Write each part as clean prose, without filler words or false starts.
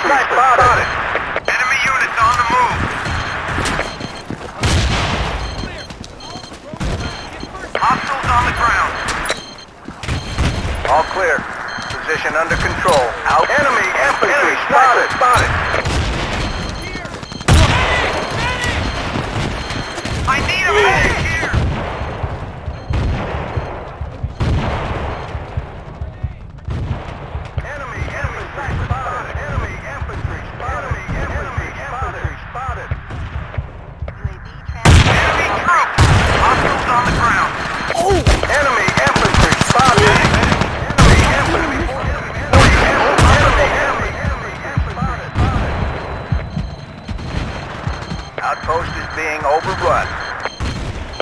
infantry spotted. Enemy units on the move. Hostiles on the ground. All clear. Position under control. Out. Enemy infantry spotted. I need a medic here. Enemy infantry spotted. Enemy infantry spotted. Enemy infantry spotted. Enemy troops. Hostiles on the ground. Enemy infantry spotted. Enemy infantry. Outpost is being overrun.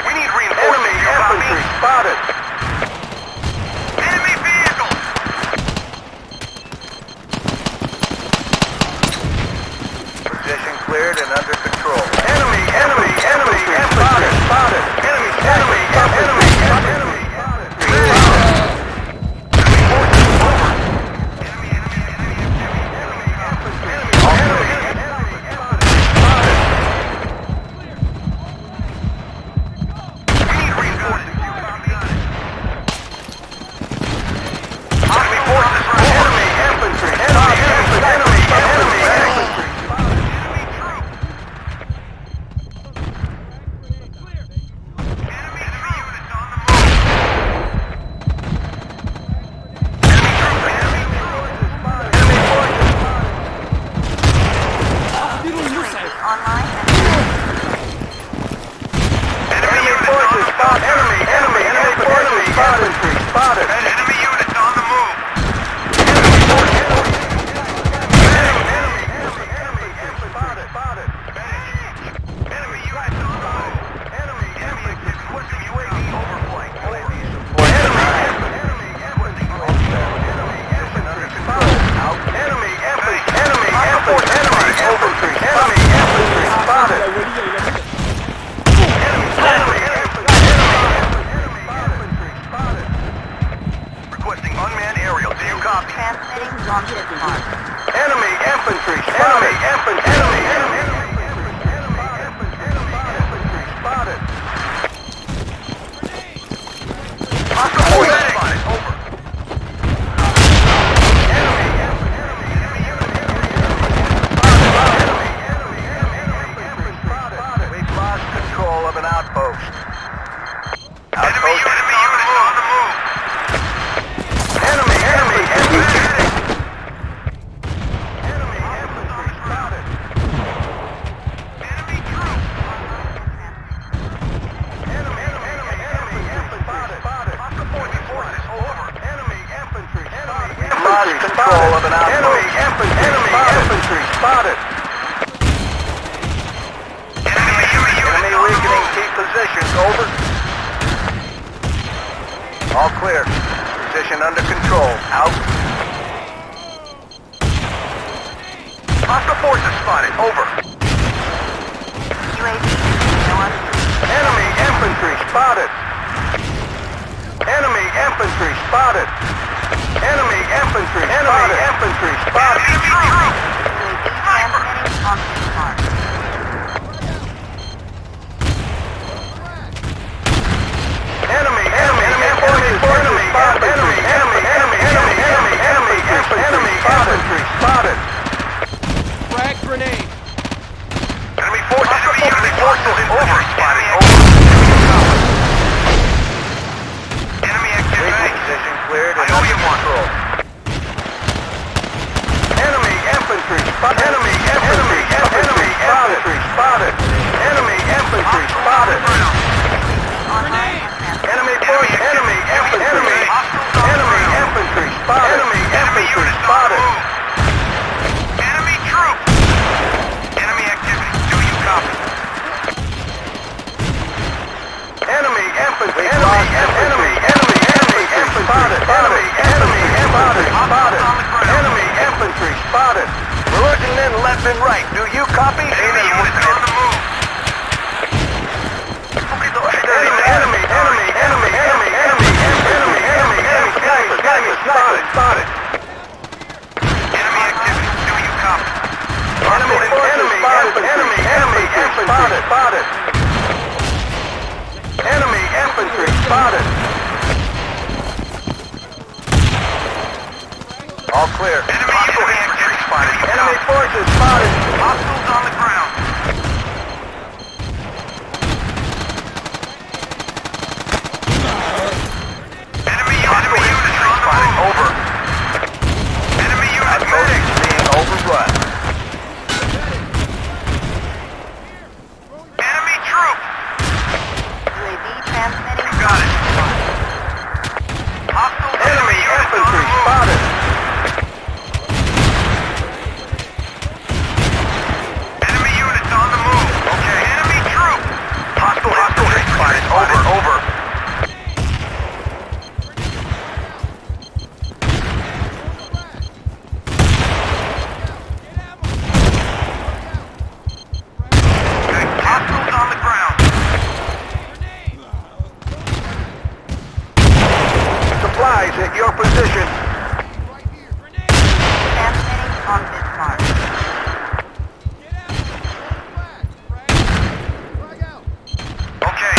We need reinforcements. Enemy infantry spotted. Enemy vehicles. Position cleared and under control. Enemy infantry spotted. Enemy infantry. Spotted. Enemy units on the move. Enemy units on the move. Enemy requesting UAV overflight. Enemy infantry spotted. Requesting unmanned aerial. Do you copy? Transmitting longitude mark. Enemy infantry spotted. Enemy infantry spotted. Hostile forces spotted. Over. We've lost control of an outpost. Enemy units on the move. Enemy infantry spotted. Enemy troops. Enemy infantry spotted. Hostile forces over. Enemy infantry spotted. Lost control of an outpost. Enemy infantry spotted. Enemy weakening key positions. Over. All clear. Position under control. Out. Hostile forces spotted. Over. UAV north. Enemy infantry spotted. Enemy infantry spotted. Enemy infantry spotted. Enemy infantry spotted. UAV transmitting longitude mark. Enemy infantry spotted. Frag grenade. Enemy forces over. Spotted. Enemy activity. Position cleared and under control. Enemy infantry spotted. Enemy infantry spotted. Enemy infantry spotted. Grenade. Enemy force. Enemy infantry spotted. Enemy infantry spotted. Enemy troops. Enemy activity. Do you copy? Enemy infantry. Enemy spotted. Enemy infantry spotted. We're looking in left and right. Do you copy? Enemy units on the move. Enemy spotted. Enemy activity. Do you copy? All clear. Enemy infantry spotted. Enemy forces spotted. Hostiles on the ground. Enemy units spotted. Over. Enemy units moving. Being overrun. Enemy troop. UAV transmitting. Got it. Hostile enemy infantry spotted. Enemy units on the move. Okay. Enemy troop. Hostile spotted. Over. Okay. Hostiles on the ground. Supplies at your position. Transmitting on this mark. Okay.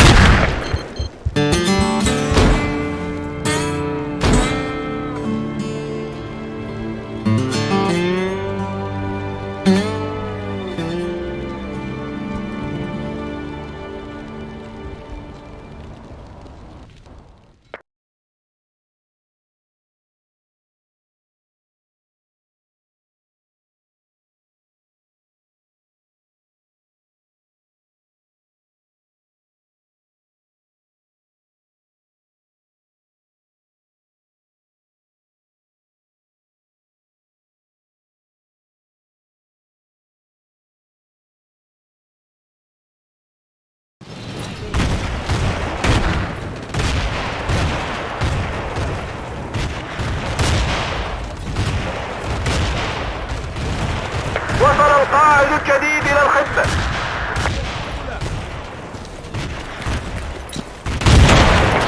وصل القائد الجديد إلى الخدمة.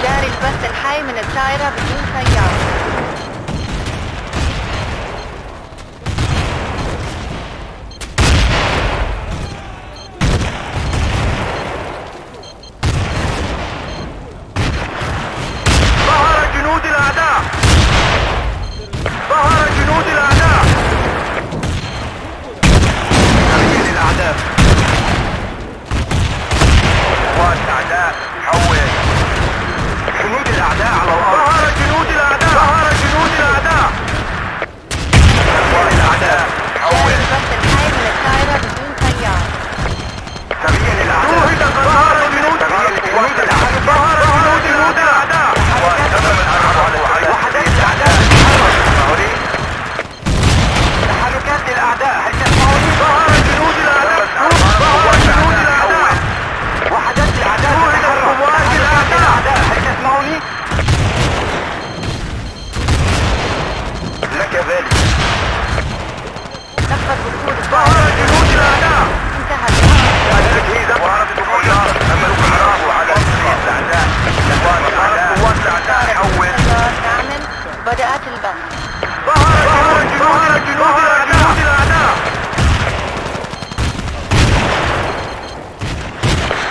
جاري البث الحي من الطائرة بدون طيار. ظهر جنود الأعداء. ظهر جنود الأعداء. تبين الأعداء. قوات الأعداء حول. جنود الأعداء على الأرض. ظهر جنود الأعداء. ظهر جنود الأعداء. قوات الأعداء حول. جاري البث الحي من الطائرة بدون طيار. تبين الأعداء. ظهر جنود الأعداء. ظهر جنود الأعداء. وحدات الأعداء تتحرك. تحركات الأعداء هل تسمعوني؟ ظهر جنود الأعداء. ظهر جنود الأعداء. وحدات الأعداء تتحرك. تحركات الأعداء هل تسمعوني؟ لك ذلك. نفذ وصول ظهر الطائرة. جنود الأعداء. انتهى الحرب. التجهيزات وعرض الدخولات أملوا الحرب على تجهيز الأعداء. قوات الأعداء حول. طيار تعمل. بدأت البث. ظهر جنود الأعداء.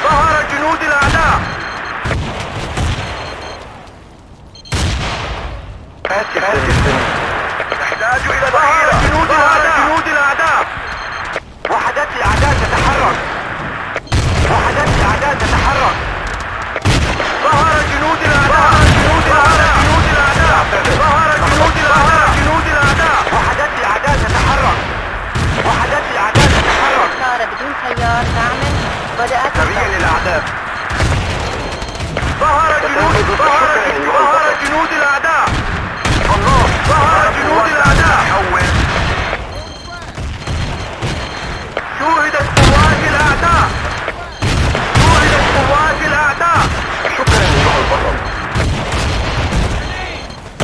ظهر جنود الأعداء. نحتاج إلى ظهر جنود الأعداء. وحدات الأعداء تتحرك. وحدات الأعداء تتحرك. ظهر جنود الأعداء. ظهر جنود الأعداء. وحدات الأعداء تتحرك. وحدات الأعداء تتحرك. طائرة بدون طيار تعمل. بدأت تبين البث. للأعداء. ظهر جنود الأعداء. الله. ظهر جنود الأعداء. حول. شوهدت قوات الأعداء. شوهدت قوات الأعداء. شكرا أيها البطل.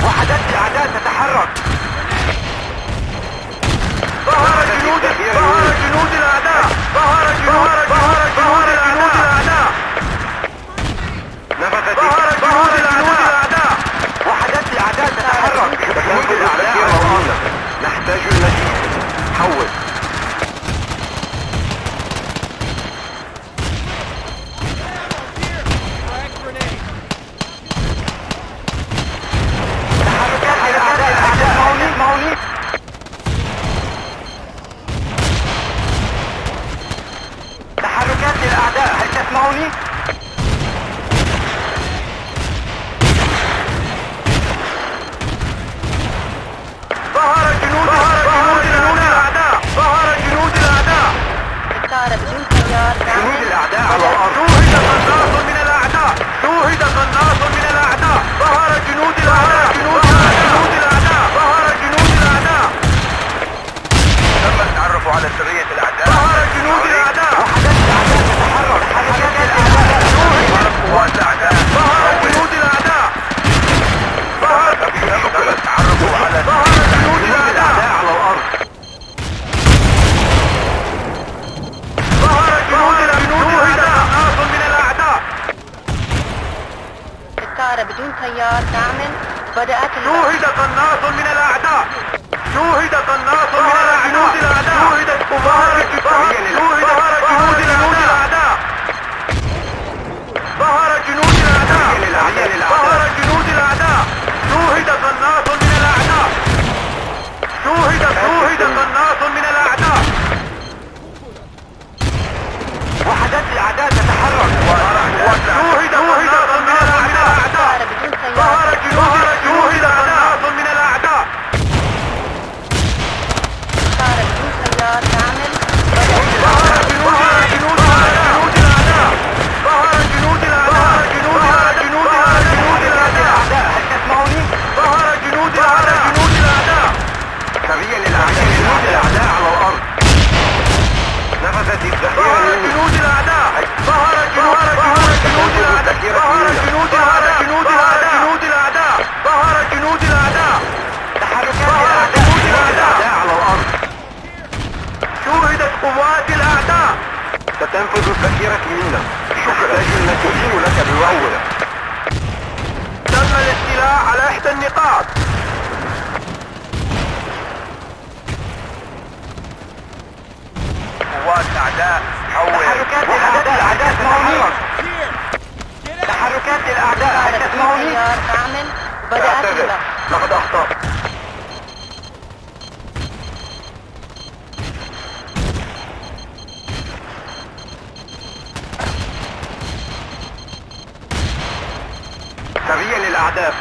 وحدات الأعداء ظهر جنود الأعداء. ظهر جنود الأعداء. الطائرة بدون طيار جنود تعمل. الأعداء على الأرض. شوهد قناص من الأعداء. شوهد قناص من الأعداء. ظهر جنود الأعداء. جنود الأعداء. ظهر جنود الأعداء. تم التعرف على سرية الأعداء. ظهر جنود الأعداء. قوات الأعداء. ظهر جنود الأعداء. ظهر التعرف على جنود الأعداء على الأرض. ظهر جنود الأعداء. قناص من الأعداء. الطائرة بدون طيار تعمل. بدأت شوهد قناص من الأعداء. شوهد قناص من جنود الأعداء. شوهدت ظهر جنود الأعداء. ظهر جنود الأعداء. ظهر جنود الأعداء. شوهد قناص من الأعداء. شوهد قناص من الأعداء. وحدات الأعداء تتحرك. شوهد قناص من الأعداء. الطائرة بدون طيار. ظهر جنود قناص من الأعداء. الطائرة بدون طيار تعمل. ظهر جنود الأعداء. ظهر جنود الأعداء. جنود الأعداء. هل تسمعوني؟ ظهر جنود الأعداء. سريا للأعداء على الأرض. نفذت الذخيرة. ظهر جنود الأعداء. ظهر جنود الأعداء. ظهر جنود الأعداء. ظهر جنود الأعداء. تحركات الأعداء على الأرض. شوهدت قوات الأعداء. ستنفذ الذخيرة منا. شكرا. نستعين لك بالأول. تم الاستيلاء على إحدى النقاط. قوات الأعداء حول. تحركات الأعداء تتحرك. تحركات الأعداء. هل الطائرة بدون تسمعوني؟ طيار تعمل. بدأت أعتذر. البحث. لقد أخطأت. سريا للأعداء.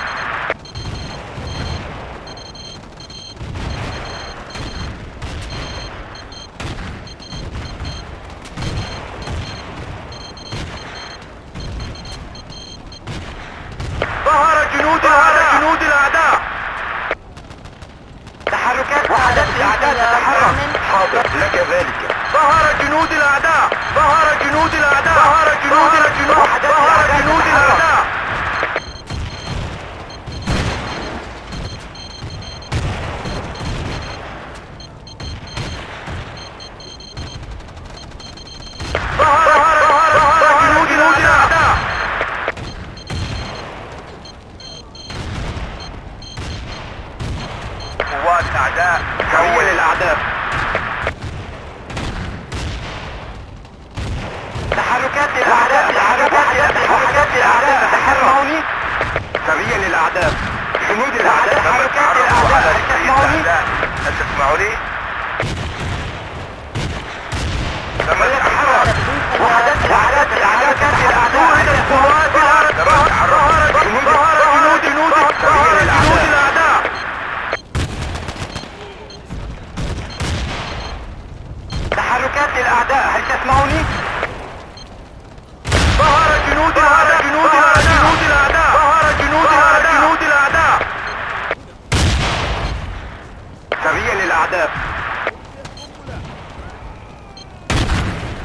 ظهر جنود الأعداء. تحركات وحدات الأعداء تتحرك. حاضر لك ذلك. ظهر جنود الأعداء. ظهر جنود الأعداء. ظهر جنود الأعداء. ظهر جنود الأعداء. قوات الأعداء حول الأعداء. تحركات الأعداء. تحركات الأعداء تحركوني. سريا للأعداء. جنود الأعداء. تحركات الأعداء. هل تسمعوني؟ تم التحرك. وحدات الأعداء. تحركات الأعداء. قوات الأعداء. جنود الأعداء. تحركات الأعداء. هل تسمعوني؟ ظهر جنود الأعداء. ظهر جنود الأعداء. سريا للأعداء.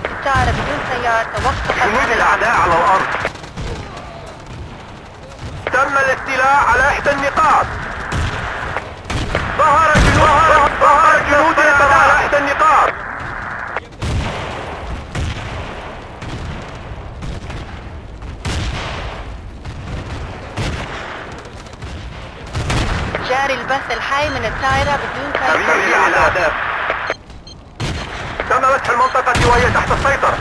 الطائرة بدون طيار توقفت. جنود الأعداء على الأرض. تم الاستيلاء على إحدى النقاط. ظهر جنود الأعداء على إحدى النقاط. جاري البث الحي من الطائرة بدون طيار. سريع على الأعداء. تم مسح المنطقة وهي تحت السيطرة.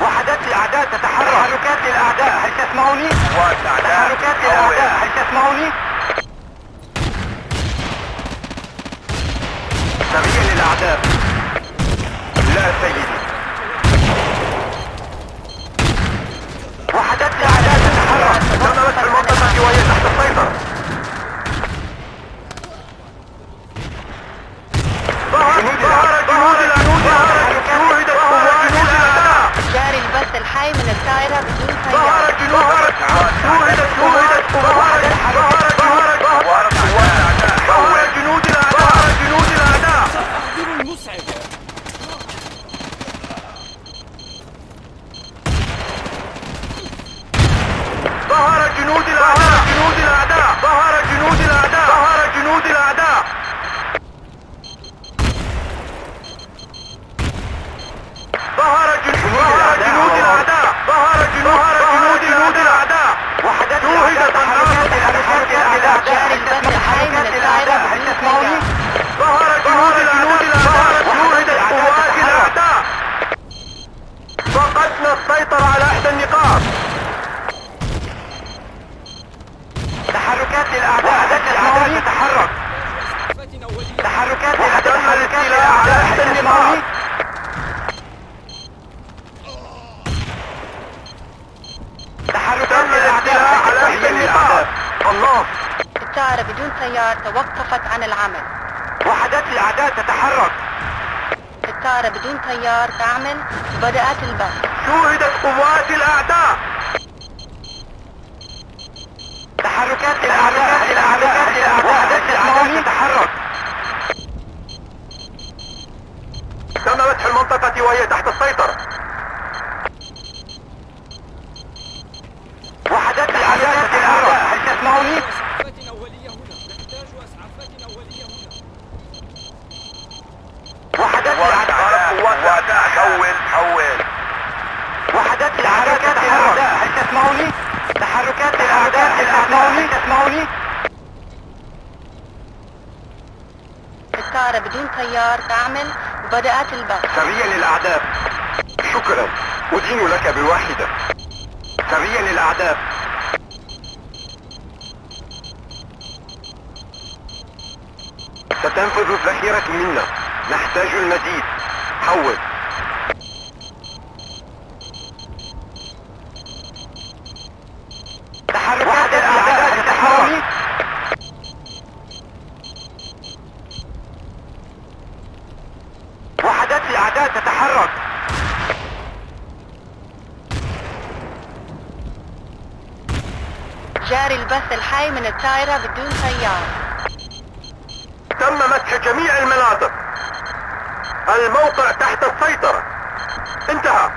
وحدات الأعداء تتحرك. تحركات الأعداء. هل تسمعوني؟ تحركات الأعداء. هل تسمعوني؟ سريع للأعداء. لا سيدي. وحدات الأعداء تتحرك. تم مسح جنود الأعداء. جنود الأعداء. ظهر جنود الأعداء. ظهر جنود الأعداء. ظهر جنود الأعداء. ظهر جنود الأعداء. وحدات شوهدت تحركات الأعداء. جاري البث الحي من الطائرة بدون طيار. ظهر جنود الأعداء. شوهدت قوات الأعداء. فقدنا السيطرة على إحدى النقاط. تحركات الأعداء تتحرك. تحركات الاستيلاء على إحدى النقاط. تم الاستيلاء على إحدى النقاط. الله. الطائرة بدون طيار توقفت عن العمل. وحدات الأعداء تتحرك. الطائرة بدون طيار تعمل وبدأت البث. شوهدت قوات الأعداء. تحركات الأعداء وحدات الأعداء تتحرك. تم فتح المنطقة وهي تحت السيطرة. وحدات الأعداء تتحرك. هل تسمعوني؟ وحدات الأعداء. قوات الأعداء. حول. وحدات الأعداء تتحرك. هل تسمعوني؟ تحركات الأعداء. هل تسمعوني؟ الطائرة بدون طيار تعمل وبدأت البث. سريا للأعداء. شكرا. أدين لك بواحدة. سريا للأعداء. ستنفذ الذخيرة منا. نحتاج المزيد. حول. تحركات الأعداء تتحرك. وحدات الأعداء تتحرك. جاري البث الحي من الطائرة بدون طيار. تم مسح جميع المناطق. الموقع تحت السيطرة. انتهى.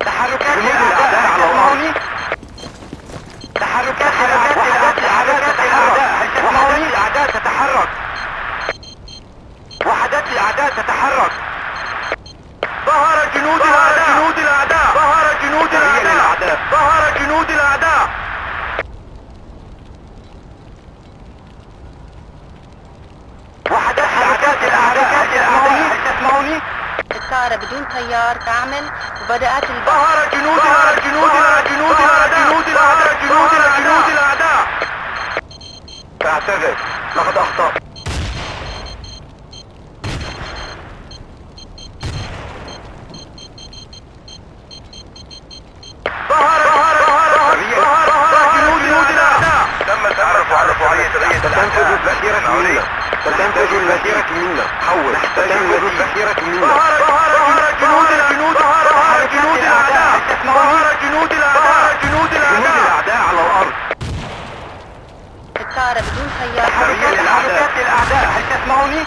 تحركات الأعداء على الأرض. تحركات وحدات الأعداء تتحرك. وحدات الأعداء تتحرك. ظهر جنود الأعداء. ظهر جنود الأعداء. ظهر جنود الأعداء. وحدات الأعداء. هل تسمعوني؟ الطائرة بدون طيار تعمل وبدأت البث. ظهر جنود الأعداء. اعتذر. لقد أخطأت. ظهر جنود الأعداء. تم التعرف على سرية. ستنفذ الذخيرة منا. ستنفذ الذخيرة منا. حول. ستنفذ الذخيرة منا. ظهر جنود الأعداء. ظهر جنود الأعداء على الأرض. الطائرة بدون طيار. تحركات الأعداء. هل تسمعوني؟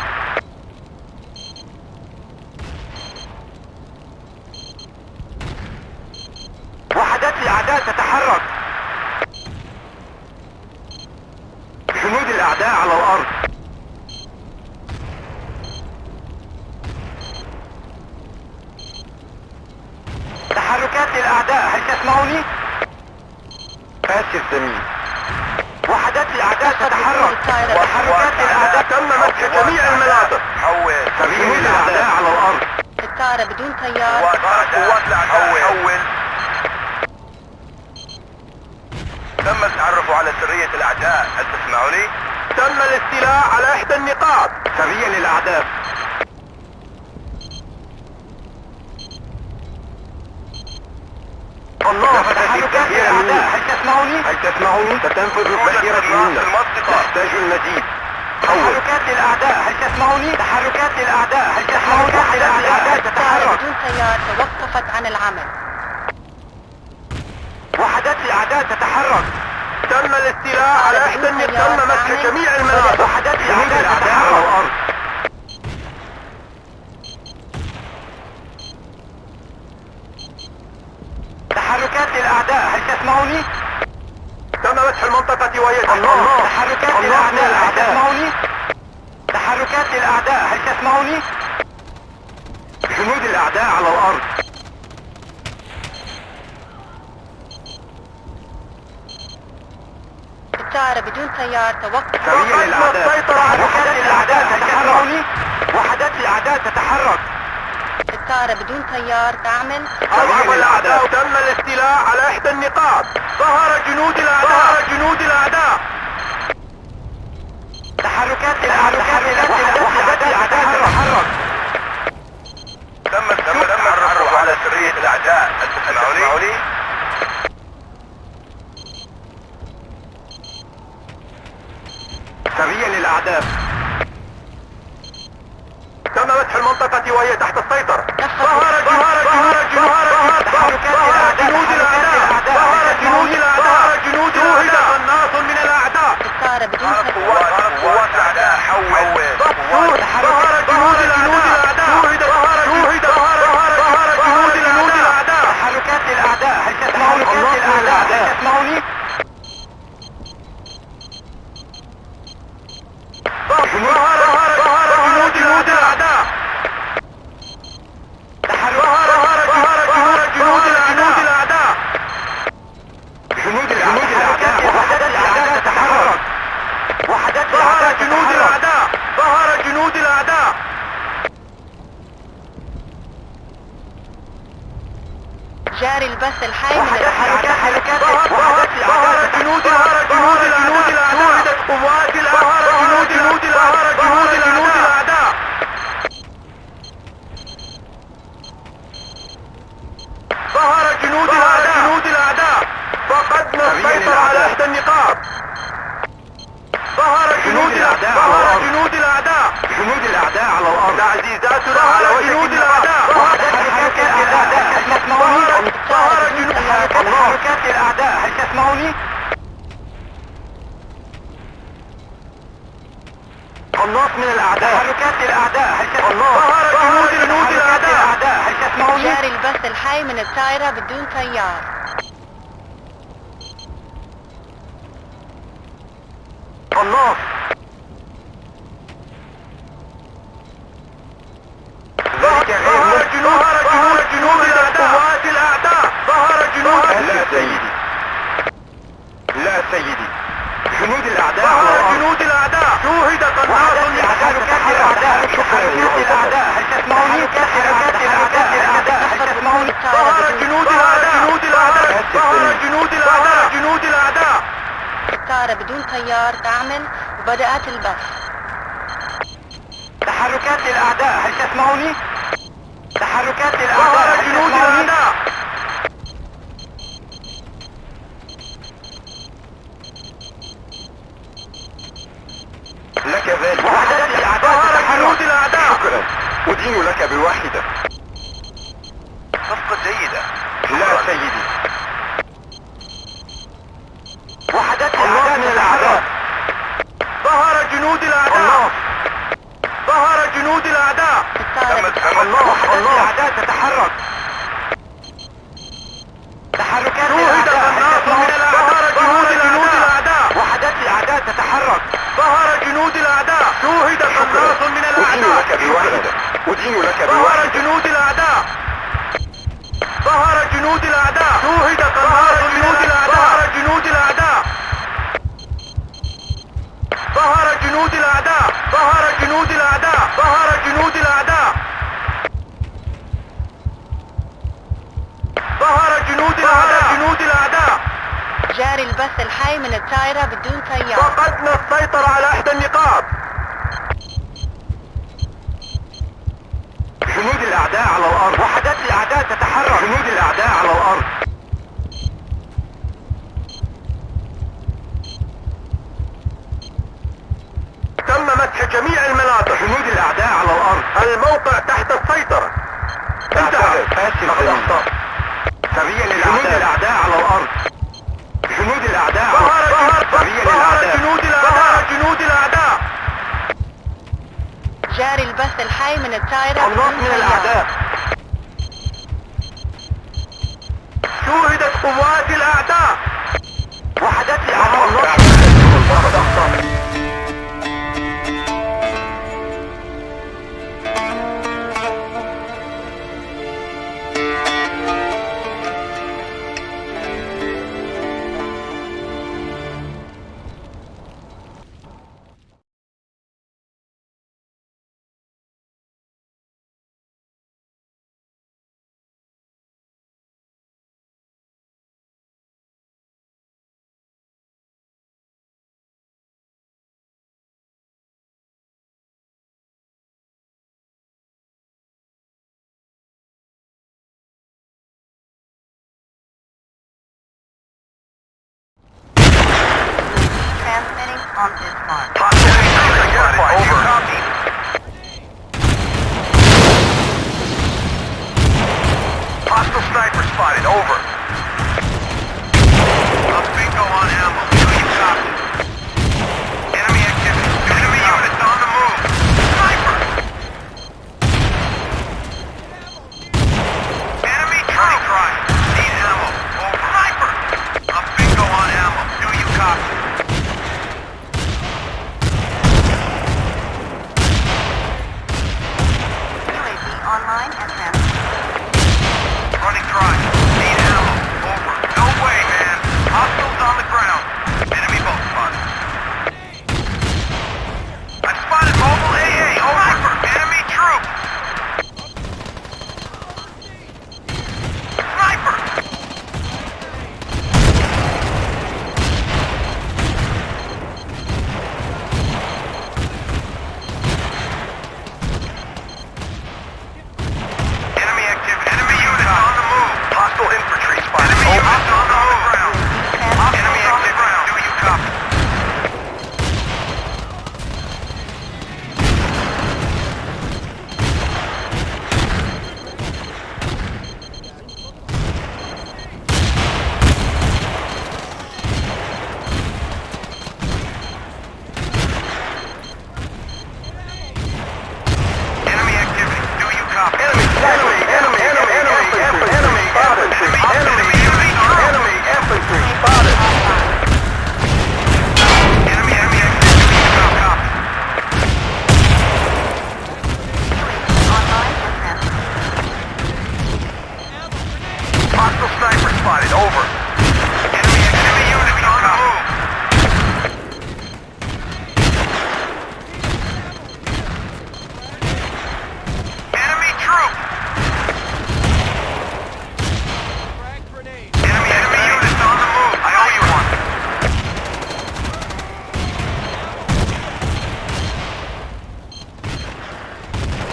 وحدات الأعداء تتحرك. جنود الأعداء على الأرض. تحركات الأعداء. هل تسمعوني؟ آسف زميل. وحدات الأعداء تتحرك. وحركات الأعداء. تم مسح جميع المناطق. حول. جنود الأعداء على الأرض. الطائرة بدون طيار. قوات الأعداء. حول. تم التعرف على سرية الأعداء. هل تسمعوني؟ تم الاستيلاء على إحدى النقاط. سرية للأعداء. الله. تحركات الأعداء. هل تسمعوني؟ ستنفذ الذخيرة منا. نحتاج المزيد. تحركات الأعداء. هل تسمعوني؟ تحركات الأعداء. هل تسمعوني؟ الأعداء الطائرة تتحرك. بدون طيار توقفت عن العمل. وحدات الأعداء تتحرك. تم الاستيلاء على إحدى النقاط. تم مسح جميع المناطق. وحدات الأعداء على الأرض. تحركات للأعداء، هل تسمعوني؟ تم مسح المنطقة وهي تحت تحركات للأعداء، هل تسمعوني؟ تحركات للأعداء، هل تسمعوني؟ جنود الأعداء على الأرض. الطائرة بدون طيار توقف. سريع للأعداء، السيطرة على وحدات الأعداء، هل تسمعوني؟ وحدات الأعداء تتحرك. الطائرة بدون طيار تعمل. أضعف الأعداء، تم الاستيلاء على إحدى النقاط. ظهر جنود الأعداء، جنود الأعداء. تحركات الأعداء، وحدات الأعداء تتحرك. تم التعرف على سرية الأعداء، هل تسمعوني؟ سريع للأعداء. تم مسح المنطقة وهي تحت السيطرة. ظهر جنود الأعداء، ظهر جنود الأعداء، جنود الأعداء، قناص من الأعداء. الطائرة بدون طيار. قوات الأعداء حول. ظهر جنود الأعداء، ظهر جنود الأعداء. تحركات للأعداء، هل تسمعوني؟ هل تسمعوني؟ ظهر جنود الأعداء. ظهر جنود الأعداء. جنود الأعداء، وحدات الأعداء تتحرك. وحدات ظهر جنود الأعداء، ظهر جنود الأعداء. جاري البث الحي من التحركات. ظهر جنود الأعداء، شوهدت قوات الأعداء، جنود الأعداء. ظهر جنود الأعداء. فقدنا السيطرة على إحدى النقاط. ظهر جنود الأعداء على الأرض. تعزيزاتنا على جنود الأعداء. تحركات الأعداء، هل تسمعوني؟ ظهر جنود تحركات الأعداء، هل تسمعوني؟ قناص من الأعداء. تحركات الأعداء، هل تسمعوني؟ ظهر جنود الأعداء، هل تسمعوني؟ جاري البث الحي من الطائرة بدون طيار. قناص. ظهر جنود قوات الأعداء. ظهر جنود. لا سيدي، لا سيدي، جنود الأعداء. ظهر جنود الأعداء. شوهد قناص من تحركات الأعداء. تحركات الأعداء، هل تسمعوني؟ تحركات الأعداء، هل تسمعوني؟ ظهر جنود الأعداء. ظهر جنود الأعداء. الطائرة بدون طيار تعمل وبدأت البث. تحركات الأعداء، هل تسمعوني؟ تحركات الأعداء، هل تسمعوني؟ لك ذلك. وحدات الأعداء، جنود الأعداء. شكرا، أدين لك بواحدة. صفقة جيدة. لا سيدي. وحدات الأعداء من الأعداء. ظهر جنود الأعداء. ظهر جنود الأعداء. وحدات الأعداء تتحرك. تحركات الأعداء، ظهر جنود الأعداء. وحدات الأعداء تتحرك. ظهر جنود الأعداء. شوهد قناص من الأعداء. أدين لك بواحدة. أدين لك بواحدة. ظهر جنود الأعداء. ظهر جنود الأعداء. شوهد قناص من الأعداء. ظهر جنود الأعداء. ظهر جنود الأعداء. ظهر جنود الأعداء. ظهر جنود الأعداء. ظهر جنود الأعداء. جاري البث الحي من الطائرة بدون طيار. فقدنا السيطرة على إحدى النقاط. جنود الأعداء على الأرض. وحدات الأعداء تتحرك. جنود الأعداء على الأرض. تم مسح جميع المناطق. جنود الأعداء على الأرض. الموقع تحت السيطرة. انتهى. سريع للأعداء. جنود الأعداء على الأرض. جنود الأعداء. سريع للأعداء. جنود الأعداء. جاري البث الحي من الطائرة قناص بدون من طيار. الأعداء. شوهد on this mark. Hostile infantry identified. Over. Copy. Hostile sniper spotted. Over. Up bingo on ammo. Do you copy? Enemy activity. Enemy units on the move. Sniper! Enemy truck cry. Need ammo. Over. Sniper! Up bingo on ammo. Do you copy? UAV online and transmitting. Running dry. Need ammo. Over. No way, man. Hostiles on the ground. Enemy boat spotted. I've spotted mobile AA. Over. Enemy troop. Sniper. Enemy activity. Enemy units on the move. Hostile infantry spotted. Enemy units on the ground. Enemy activity. Do you copy? Enemy activity. Do you copy? Enemy infantry spotted. Enemy activity. Do you copy? Online and transmitting. Hostile sniper spotted. Over. Enemy units on the move. Enemy troop. Frag grenade. Enemy units on the move. I owe you one.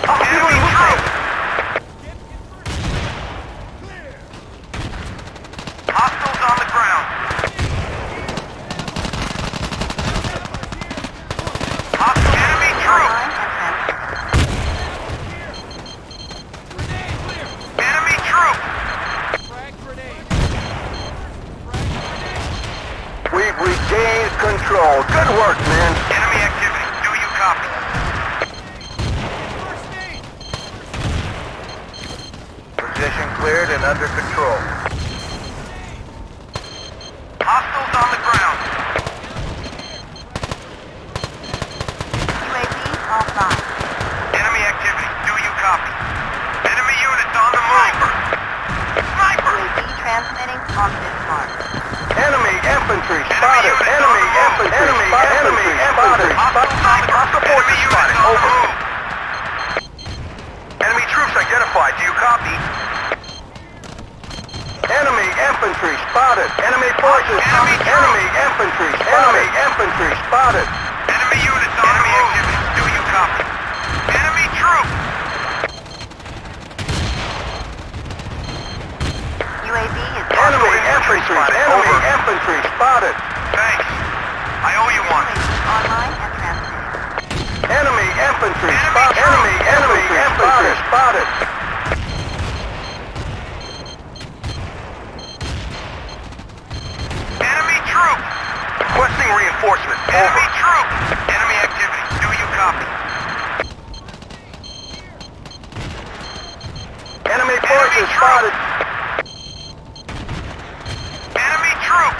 Enemy troop. Hostiles on the ground. Hostile enemy troop. Online and transmitting. Enemy troop. Frag grenade. We've regained control. Good work, man. Enemy activity. Do you copy? First aid. Position cleared and under control. Hostiles on the ground. UAV offline. Enemy activity. Do you copy? Enemy units on the move. Sniper! UAV transmitting on this mark. Enemy infantry spotted. Enemy infantry spotted. Hostile forces spotted. Over. Enemy troops identified. Do you copy? Enemy infantry spotted. Enemy forces. Enemy infantry spotted. Enemy infantry spotted. Enemy units on enemy activity. Do you copy? Enemy troop. UAV is Enemy infantry. Enemy infantry spotted. Thanks. I owe you one. UAV online and transmitting. Enemy infantry spotted. Enemy infantry spotted. Enemy troop. Requesting reinforcements. Enemy troop. Enemy activity. Do you copy? Enemy forces spotted. Enemy troop.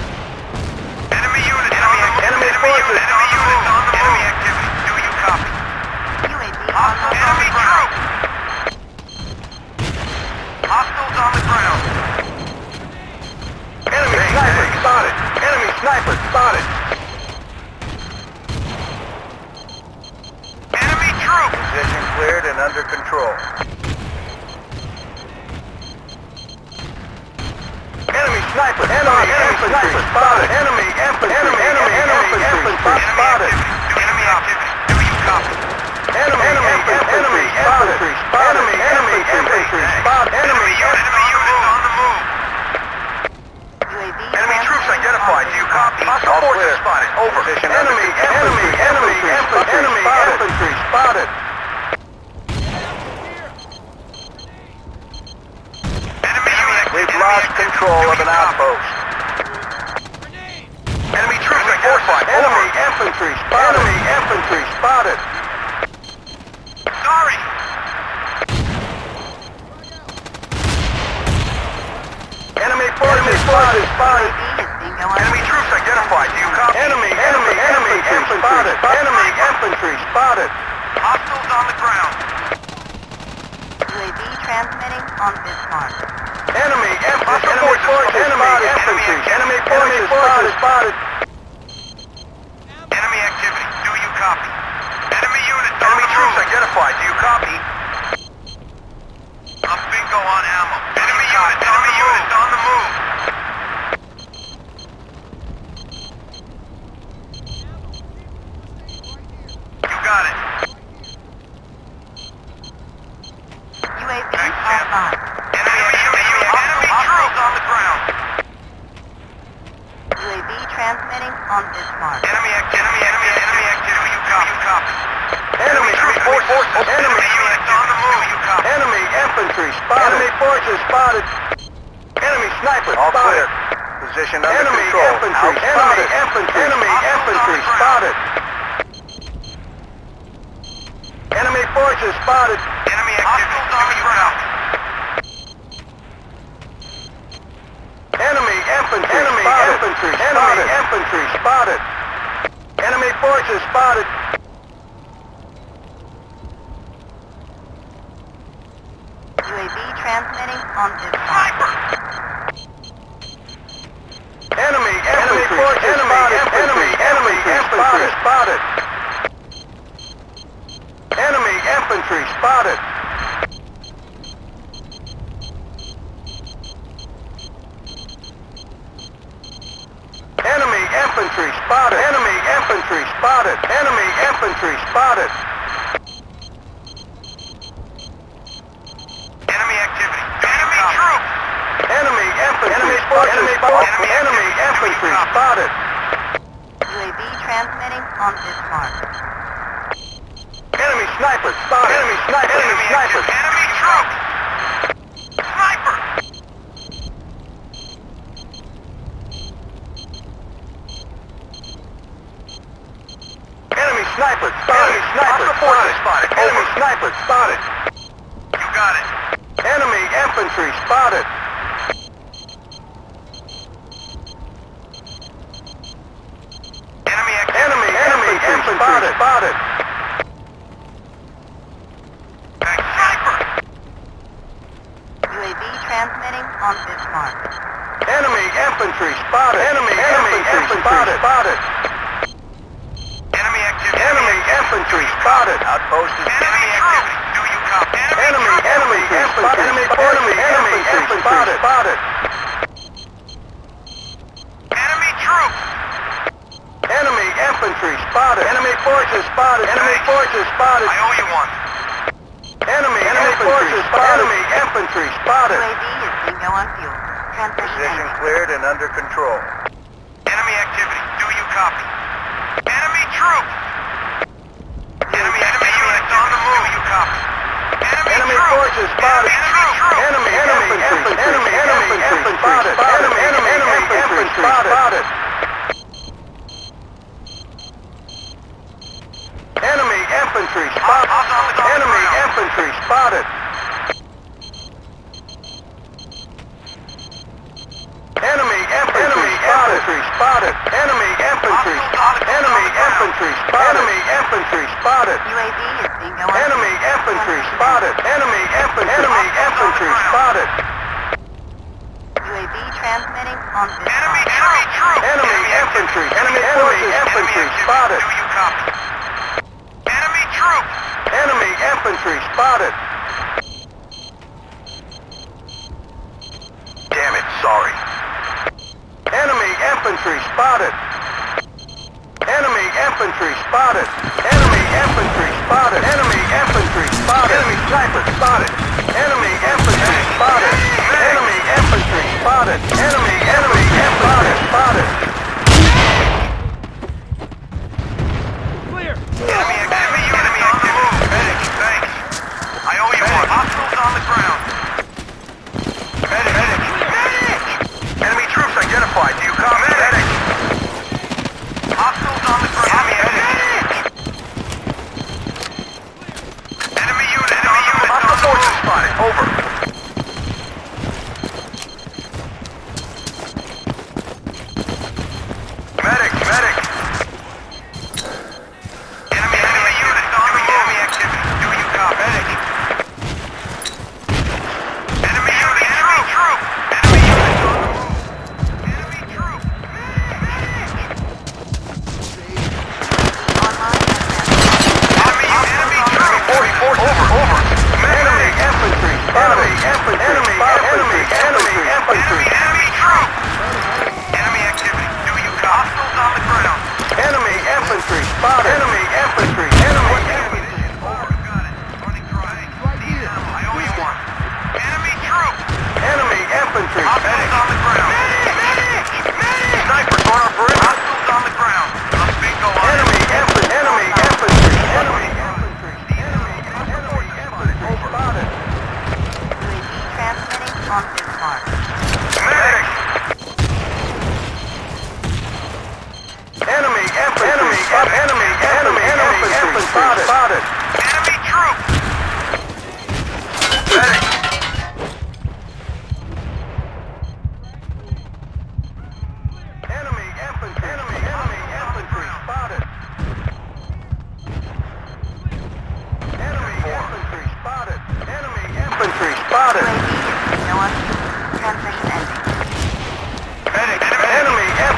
Enemy unit. Enemy forces. Enemy units on the move. Enemy activity. Do you copy? UAV Hostile online. enemy troop. Hostiles on the ground. Enemy sniper spotted. Enemy sniper spotted. Enemy troop. Position cleared and under control. Enemy sniper. Enemy sniper spotted. Enemy infantry. Enemy infantry spotted. Enemy activity. Do you copy? Enemy infantry spotted. Enemy infantry spotted. Enemy units on the move. UAV on the ground. UAV transmitting on this mark. Enemy forces spotted. Enemy forces spotted. Enemy activity. Do you copy? Enemy units. Enemy troops identified. Do you copy? I'm bingo on ammo. Enemy units on the move. You got it. UAV online. Enemy troops on the ground. UAV transmitting on this mark. Enemy activity. You copy. Enemy forces. Enemy units on the move. You copy. Enemy infantry spotted. Enemy forces spotted. Enemy sniper spotted. Position under control. Enemy infantry spotted. Enemy forces spotted. Enemy activity. On the ground. Enemy infantry spotted. Enemy forces spotted. UAV transmitting on this mark. Sniper. Enemy forces spotted. Enemy infantry spotted. Enemy infantry spotted. Enemy infantry spotted. Enemy infantry spotted. Enemy infantry spotted. Enemy activity. Enemy troops. Enemy infantry spotted. Enemy infantry spotted. UAV transmitting on this mark. Enemy sniper spotted. Enemy sniper. Enemy troops. Sniper. Enemy sniper spotted. Enemy sniper spotted. You got it. Enemy infantry spotted. Enemy infantry spotted. Sniper. UAV transmitting on this mark. Enemy infantry spotted. Enemy infantry spotted. Enemy activity. Enemy infantry spotted. Outpost is enemy activity. Do you copy? Enemy infantry spotted. Enemy infantry spotted. Enemy troops. Enemy infantry spotted. Enemy forces spotted. Enemy forces spotted. I owe you one. Enemy forces spotted. Enemy infantry spotted. UAV is bingo on fuel. Transmission Position ending. cleared and under control. Enemy activity. Do you copy? Enemy troops. Enemy units on the move. You copy? Enemy forces spotted. Enemy infantry spotted. Enemy infantry spotted. Enemy infantry spotted. Enemy infantry spotted. Enemy infantry spotted. Enemy infantry spotted. Enemy infantry spotted. Enemy infantry spotted. UAV is bingo on Enemy fuel. infantry spotted. Enemy infantry spotted. UAV transmitting on this Enemy mark. troops. Enemy infantry. Enemy infantry spotted. Do you copy? Enemy troops. Enemy infantry spotted. Damn it, sorry. Enemy infantry spotted. Enemy infantry spotted. Enemy infantry spotted. Enemy infantry spotted. Enemy sniper spotted. Enemy infantry spotted. Enemy infantry spotted. Enemy infantry spotted. Clear. Enemy on the move. Medic, thanks. I owe you one. Hostiles on the ground. Medic. Enemy troops identified. Do you copy? Medic. Hostiles on the ground. Enemy unit. Hostile forces spotted. Over. Medic. Enemy unit on the move. Activity. Do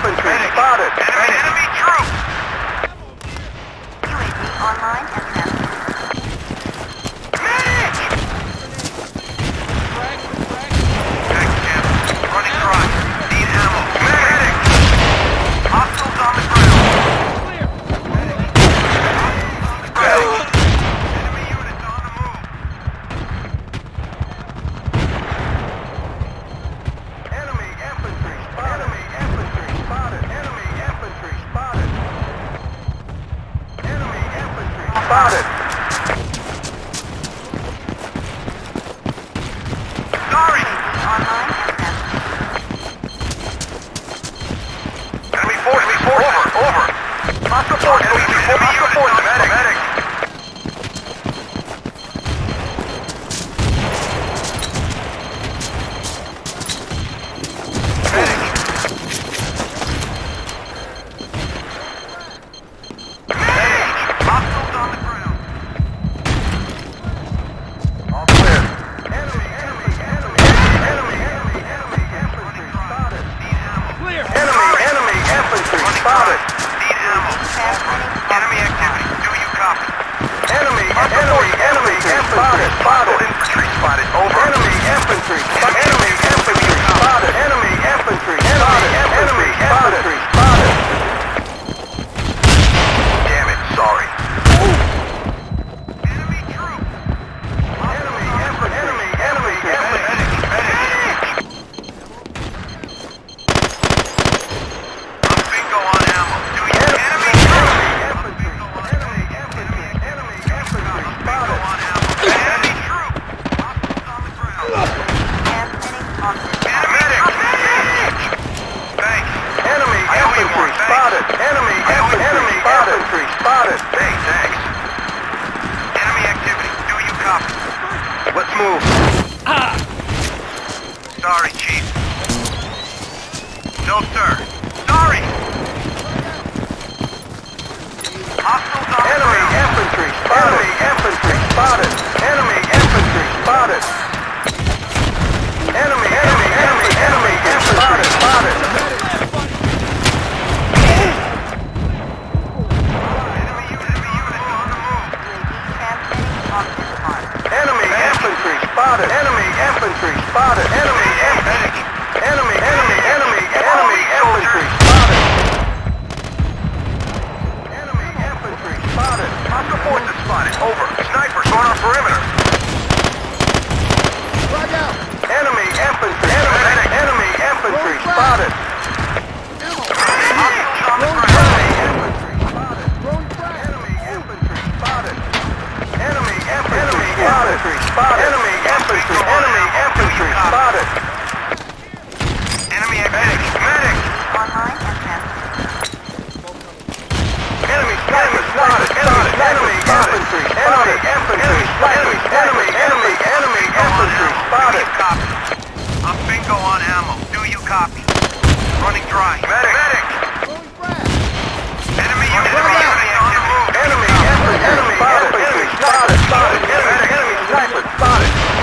infantry spotted. Enemy troops. UAV online and transmitting. Running dry. Need ammo. Medic! Hostiles on the ground. Enemy units on the move. Enemy infantry spotted. Enemy infantry spotted. Enemy infantry spotted. Enemy infantry spotted. Sorry! Online and transmitting. Enemy force, over. Hostile force, hostile force, medic. Hostiles on the ground. All clear. Enemy infantry spotted. Need ammo. Clear. Enemy infantry spotted. Need ammo. Transmitting. Enemy activity. Do you copy? Enemy infantry spotted. Infantry spotted. Over. Enemy infantry spotted. Enemy infantry spotted. Enemy infantry spotted. Enemy infantry spotted. Damn it, sorry. Enemy troops. Enemy infantry. I'm bingo on ammo. Do you enemy troops? Enemy infantry spotted. On ammo. Enemy troops. Hostiles on the ground. Transmitting on this. Medic! Thanks. Enemy infantry spotted. Enemy infantry spotted. Hey, thanks. Enemy activity. Do you copy? Let's move. Sorry, Chief. No, sir. Sorry. Hostiles on enemy infantry spotted. Enemy infantry spotted. Enemy infantry spotted. Enemy infantry spotted. Enemy units on the move. Transmitting on this mark. Enemy infantry spotted. Enemy infantry spotted. Enemy infantry spotted. Enemy infantry spotted. Hostile forces spotted. Over. Snipers on our perimeter. Enemy infantry. Enemy infantry spotted. Hostiles on the ground. Enemy infantry spotted. Enemy infantry spotted. Enemy infantry spotted. Enemy activity. Medic. Online and transmitting. Enemy sniper spotted. Enemy infantry spotted. Enemy infantry spotted. Copy. I'm bingo on ammo. Do you copy? Running dry. Medic. Enemy units on the move. Enemy infantry spotted. Enemy sniper spotted.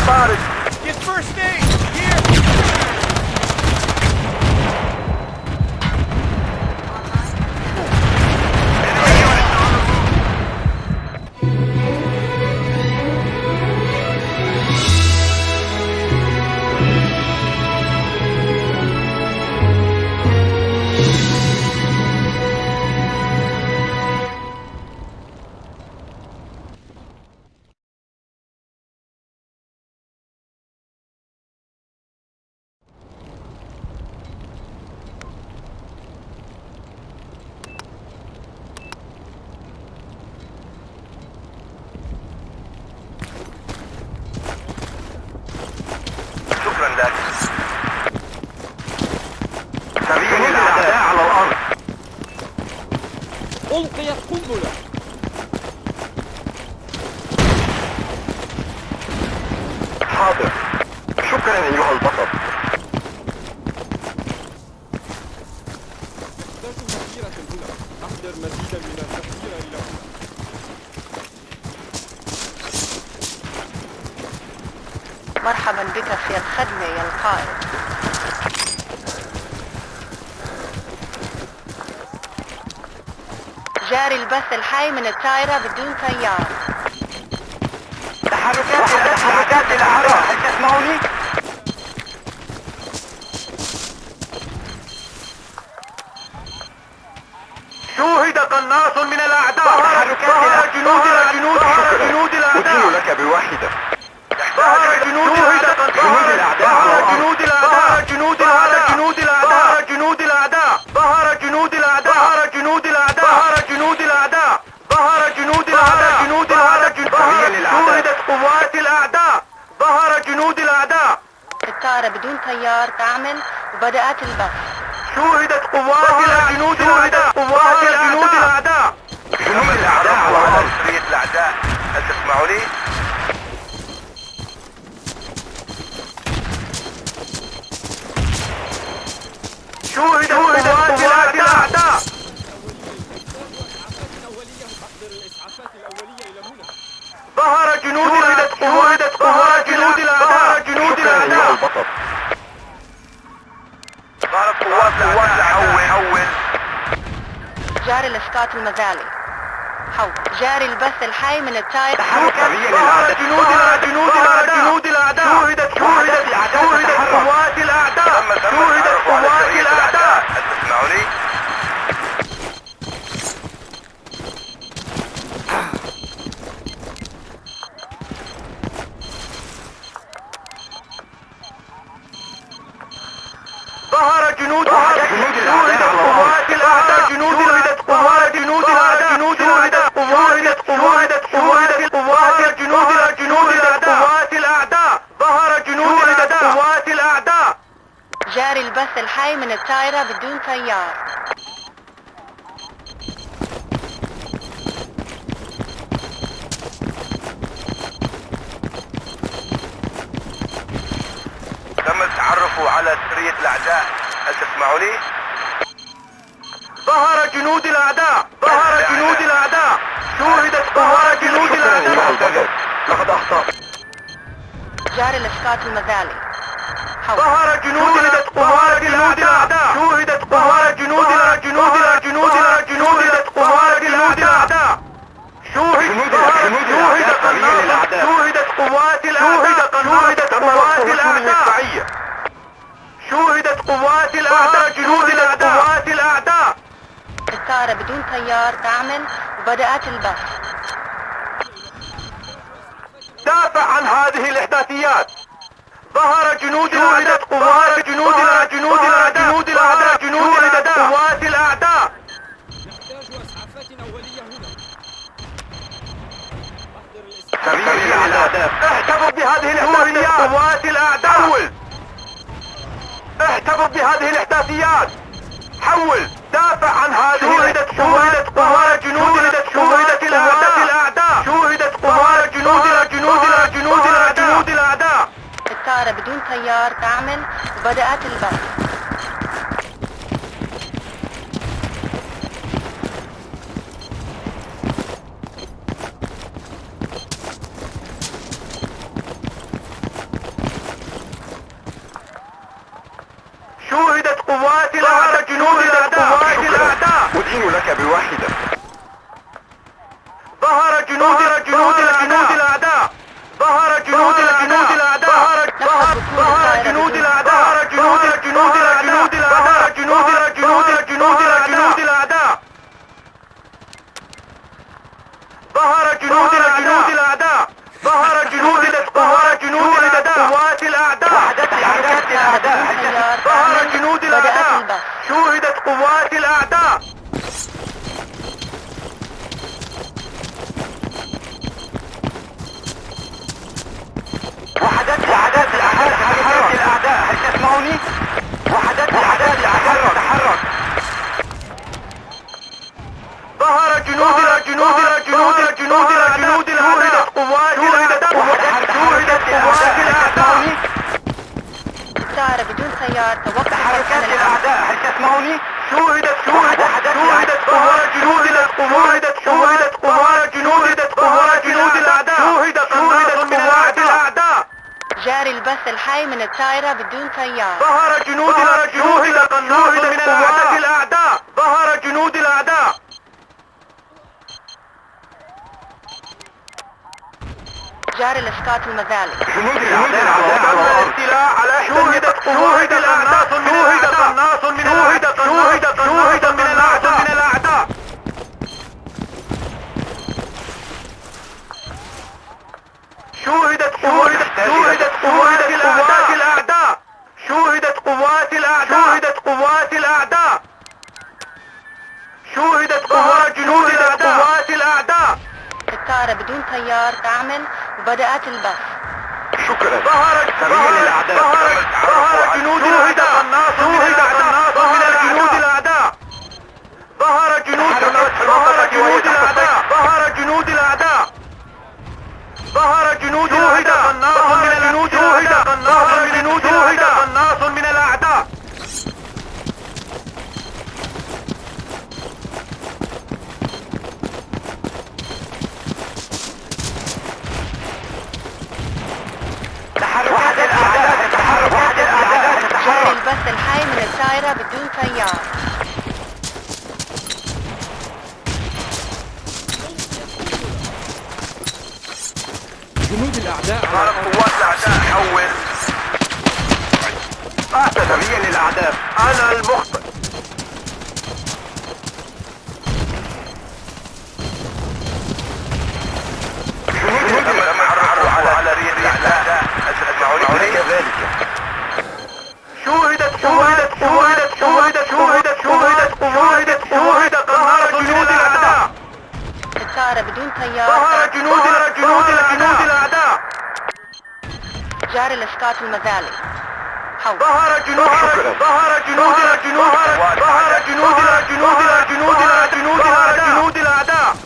خارج. Get first aid! Here! شكرا لك. تبين الأعداء على الأرض. ألقيت قنبلة! حاضر. شكرا أيها البطل. أحداث مثيرة هنا. أحضر مزيدا من التفكير إلى هنا. مرحبا بك في الخدمة يا القائد. جاري البث الحي من الطائرة بدون طيار. تحركات الأعداء. هل تسمعني؟ شوهد قناص من الأعداء. ظهر جنود الأعداء. أدين لك بواحدة. ظهر جنود الأعداء. ظهر جنود الأعداء. ظهر جنود الأعداء. ظهر جنود الأعداء. ظهر جنود الأعداء. ظهر جنود الأعداء. ظهر جنود الأعداء. جنود الأعداء. شوهدت قوات الأعداء. ظهر جنود الأعداء. الطائرة بدون طيار تعمل وبدأت البث. شوهدت قوات جنود الأعداء. قوات جنود الأعداء. جنود الأعداء على الأرض. سرية الأعداء. هل تسمعني؟ شوهدت قوات الأعداء. ظهر جنود الأعداء. شوهدت قوات جنود الأعداء. جنود الأعداء. ظهرت قوات الأعداء. حول. جاري الاسقاط المزالي. حول. جاري البث الحي من الطائرة. ظهر جنود الأعداء. شوهدت قوات الأعداء. شوهدت قوات الأعداء. هل تسمعني؟ ظهر جنود شوهدت قوات الأعداء. شوهدت قوات جنود الأعداء. شوهدت قوات جنود قوات الأعداء. ظهر جنود قوات الأعداء. جاري البث الحي من الطائرة بدون طيار. تم التعرف على سرية الأعداء. هل تسمعني؟ ظهر جنود الأعداء. ظهر جنود الأعداء. شوهدت قوات جنود الأعداء. لقد أخطأت. جاري الاسقاط المزالي. حول. ظهر جنود قوات جنود الأعداء. شوهدت قوات جنود قوات جنود الأعداء. شوهدت قوات الأعداء. شوهدت قوات الأعداء. شوهدت قوات الأعداء. جنود قوات الأعداء. الطائرة بدون طيار تعمل وبدأت البث. دافع عن هذه الإحداثيات. ظهر جنود الأعداء. قوات جنود الأعداء. شوهدت قوات الأعداء. نحتاج إسعافات أولية هنا. سبيل الأعداء. احتفظ بهذه الإحداثيات. قوات الأعداء. احتفظ بهذه الإحداثيات. حول. دافع عن هذه شوهدت قوات جنود شوهدت الأعداء. شوهدت قوات جنود الأعداء. الطائرة بدون طيار تعمل وبدأت البث. سأستعين لك بواحدة. ظهر جنود الأعداء. ظهر جنود الأعداء. ظهر جنود الأعداء. ظهر جنود الأعداء. جنود الأعداء. ظهر جنود الأعداء. ظهر جنود قوات الأعداء. ظهر جنود الأعداء. شوهدت قوات الأعداء. وحدات الأعداء الأعداء. هل تسمعوني؟ وحدات الأعداء تحرك. ظهر جنود الأعداء. شوهدت قوات الأعداء. السيارة بدون سيار توقف حركات الأعداء. هل تسمعوني؟ شوهدت قوات جنود الأعداء. قوات الأعداء. جاري البث الحي من الطائرة بدون سيار. ظهر جنود الأعداء. ظهر جنود الأعداء. جاري الإسقاط المذالي. جنود الأعداء الاستيلاء على شوهدت قوات الأعداء. قناص من الأعداء. شوهدت قوات الأعداء. شوهدت قوات الأعداء. شوهدت جنود قوات الأعداء. الطائرة بدون سيار تعمل وبدأت البث. شكرا. ظهر جنود الأعداء. قناص من الأعداء. ظهر جنود الأعداء. ظهر جنود الأعداء. قناص من الأعداء. جاري البث الحي من الطائرة بدون سيار. جنود الأعداء. قوات الأعداء. حول. تدمير للأعداء. أنا المخطئ. على ريح الأعداء. أسمعوني كذلك. شوهدت قناص جنود الأعداء. الطائرة بدون سيار. ظهر جنود الأعداء. جاري الإسقاط المذالي. حول. ظهر جنود الأعداء.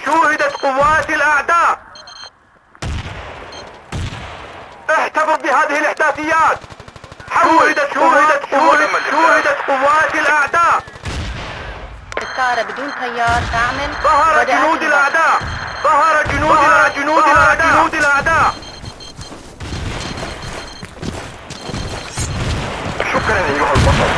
شوهدت قوات الأعداء. احتفظ بهذه الإحداثيات. شوهدت قوات الأعداء. الطائرة بدون سيار تعمل. ظهر جنود الأعداء. ظهر جنود الأعداء. شكرا أيها البطل.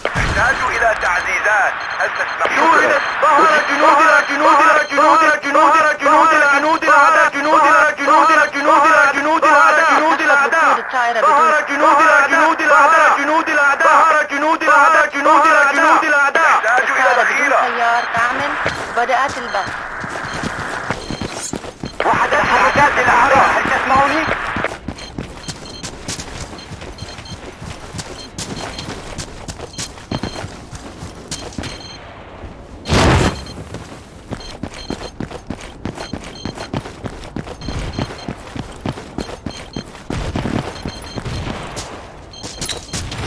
أحتاج إلى تعزيزات. هل تسمحون؟ ظهر جنود سيار تعمل بدأت البث. وحدات حركات الأعداء. هل تسمعوني؟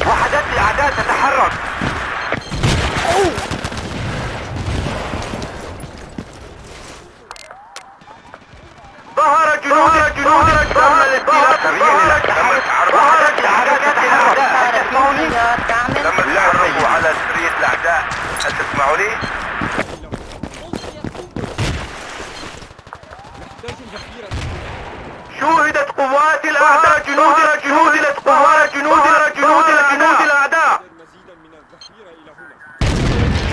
وحدات الأعداء تتحرك. هل تسمعني؟ نحتاج ذخيرة. شوهدت قوات الأعداء شوهدت قوات جنود الأعداء. مزيدا من الذخيرة إلى هنا.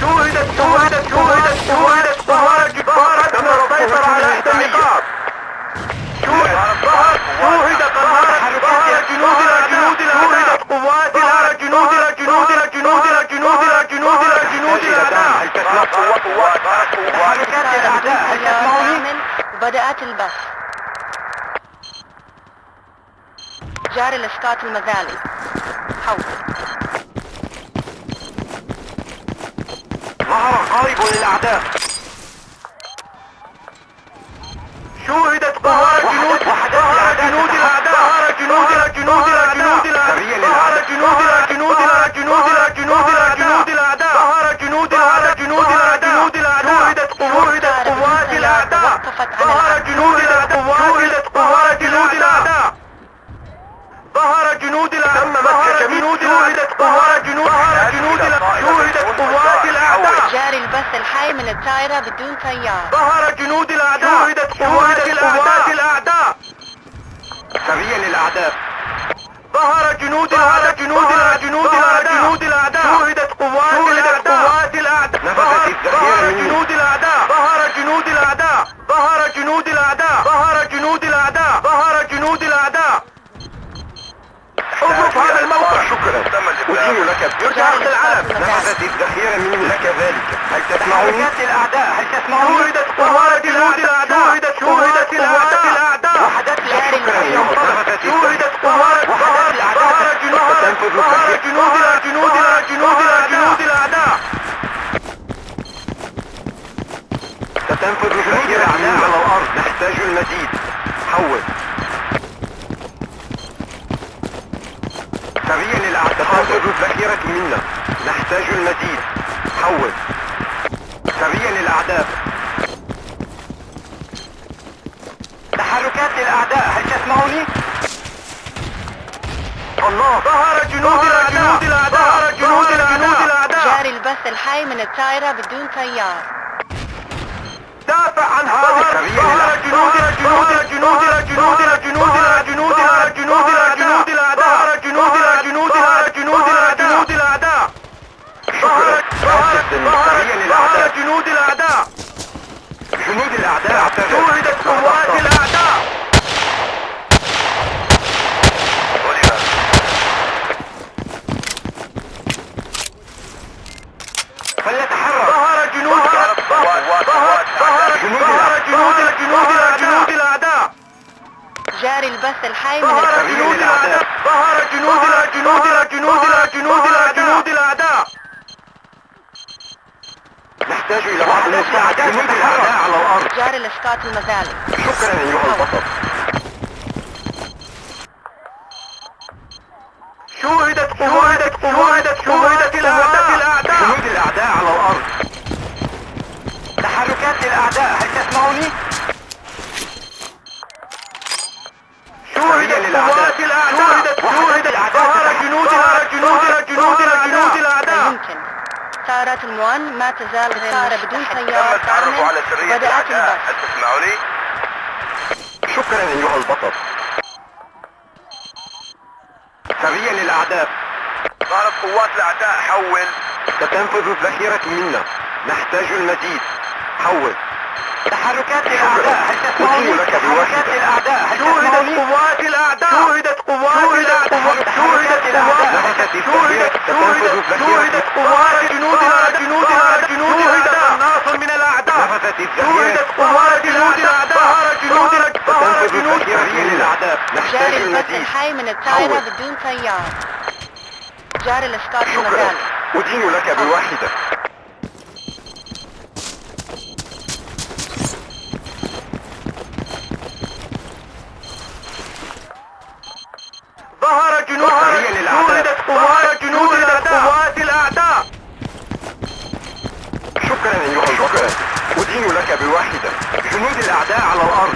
شوهدت قوات جبارة تم السيطرة على إحدى النقاط. شوهد قناة جنود الأعداء. قوات جنود الأعداء. حركات الأعداء تعمل وبدأت البث. جاري الإسقاط المذالي. حول. ظهر قارب للأعداء. شوهدت قوات جنود الأعداء. وقفت عن العدو. ظهر جنود قوات الأعداء. جاري البث الحي من الطائرة بدون طيار. ظهر جنود الأعداء. قوات الأعداء. سريع للأعداء. ظهر جنود الأعداء. شوهدت قوات الأعداء. ظهر جنود الأعداء. اضرب هذا الموقع. شكرا. أدين لك. يرجع أخذ العلم. نفذت الذخيرة مني لك ذلك. هل تسمعوني؟ شوهدت قوات الأعداء. شوهدت الأعداء. وحدت جاري شكرا. البث. شوهدت قوات جنود الأعداء. ستنفذ ذخيرة الأعداء على الأرض. نحتاج المزيد. حول. سريع للأعداء. ستنفذ الذخيرة منا. نحتاج المزيد. حول. سريع للأعداء. تحركات للأعداء. هل تسمعوني؟ الله. ظهر جنود الأعداء. جاري البث الحي من الطائرة بدون طيار. دافع عن هذه. ظهر جنود الأعداء. جنود الأعداء. شوهدت قوات الأعداء. فليتحرك. ظهر جنود الأعداء. جاري البث الحي من ظهر الطائرة. جنود الأعداء. نحتاج إلى بعض المساعدة. جنود الأعداء على الأرض. جاري الإسقاط المذالي. شكرا أيها البطل. شوهدت الأعداء. جنود الأعداء على الأرض. تحركات الأعداء. هل تسمعوني؟ شوهدت قوات الأعداء. ظهر جنود الأعداء. يمكن. طائرات الموان ما تزال الطائرة بدون طيار تعمل وبدأت البث. هل تسمعوني؟ شكرا أيها البطل. سريع للأعداء. ظهرت قوات الأعداء. حول. ستنفذ الذخيرة منا. نحتاج المزيد. حول. تحركات الأعداء. هل تسمعوني؟ تحركات الأعداء. شوهدت قوات الأعداء. شوهدت قوات الأعداء. شوهدت قوات جنود الأعداء. قناص من الأعداء. شوهدت قوات جنود الأعداء. تنفذ الذخيرة للأعداء. نحتاج جاري البث المزيد. الحي من الطائرة بدون طيار. جاري الإسقاط شكرا. المذالي. أدين لك بواحدة. ظهر جنود شوهدت قوات جنود الأعداء. شكرا أيها البطل. أدين لك بواحدة. جنود الأعداء على الأرض.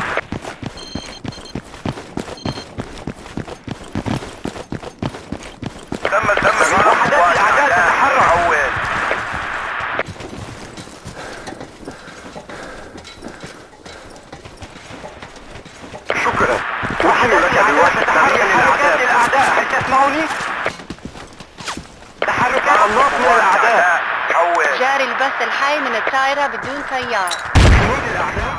تم وحدات الأعداء تتحرك. تسمعوني؟ تحركات النص من الأعداء. جاري البث الحي من الطائرة بدون طيار. جنود الأعداء.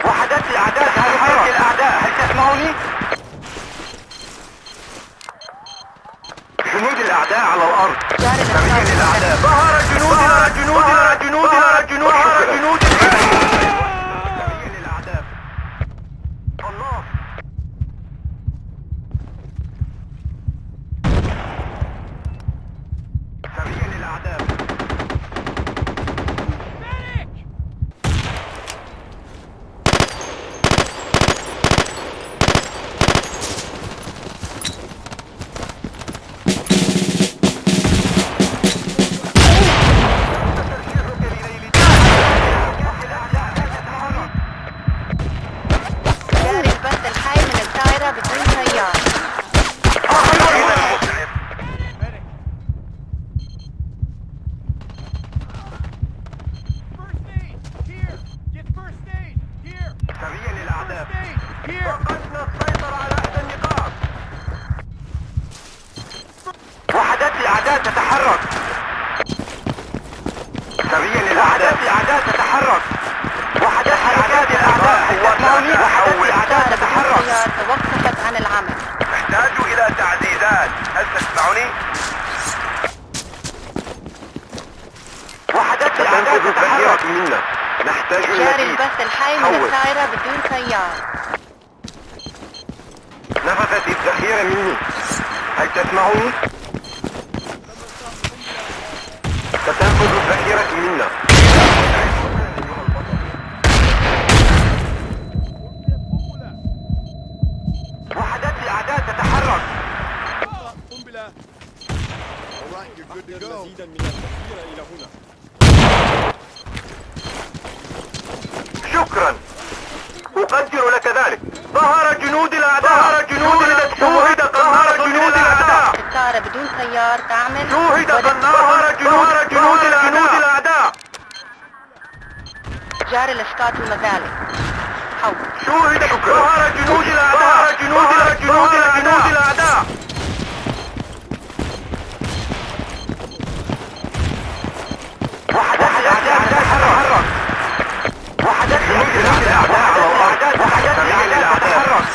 وحدات الأعداء تحرك الأعداء. هل تسمعوني؟ جنود الأعداء على الأرض. تمرين الأعداء. ظهر جنودنا جنودنا جنودنا جنودنا تمرين الأعداء. الله. تمرين الأعداء. جاري البث الحي من الطائرة بدون طيار. تمرين الأعداء. فقدنا السيطرة على إحدى النقاط. وحدات الأعداء تتحرك. تمرين الأعداء. الأعداء تتحرك. وحدات الأعداء. وحدات الأعداء تتحرك. الطيار توقفت عن العمل. نحتاج إلى تعزيزات. هل تسمعني؟ وحدات الأعداء تتحرك. منا. نحتاج جاري البث الحي من الطائرة بدون طيار. نفذت الذخيرة مني. هل تسمعوني؟ ستنفذ الذخيرة منا. وحدات الأعداء تتحرك. مزيدا من التفكير إلى هنا. شكرا. أقدر لك ذلك. ظهر جنود الأعداء. ظهر جنود الأعداء. شوهد قناص جنود الأعداء. الطائرة بدون طيار تعمل. شوهد قناص جنود الأعداء. جاري الإسقاط المذالي. حول. شوهد. ظهر جنود الأعداء. جنود الأعداء. وحدات الأعداء تتحرك. وحدات الأعداء على الأرض. وحدات الأعداء تتحرك.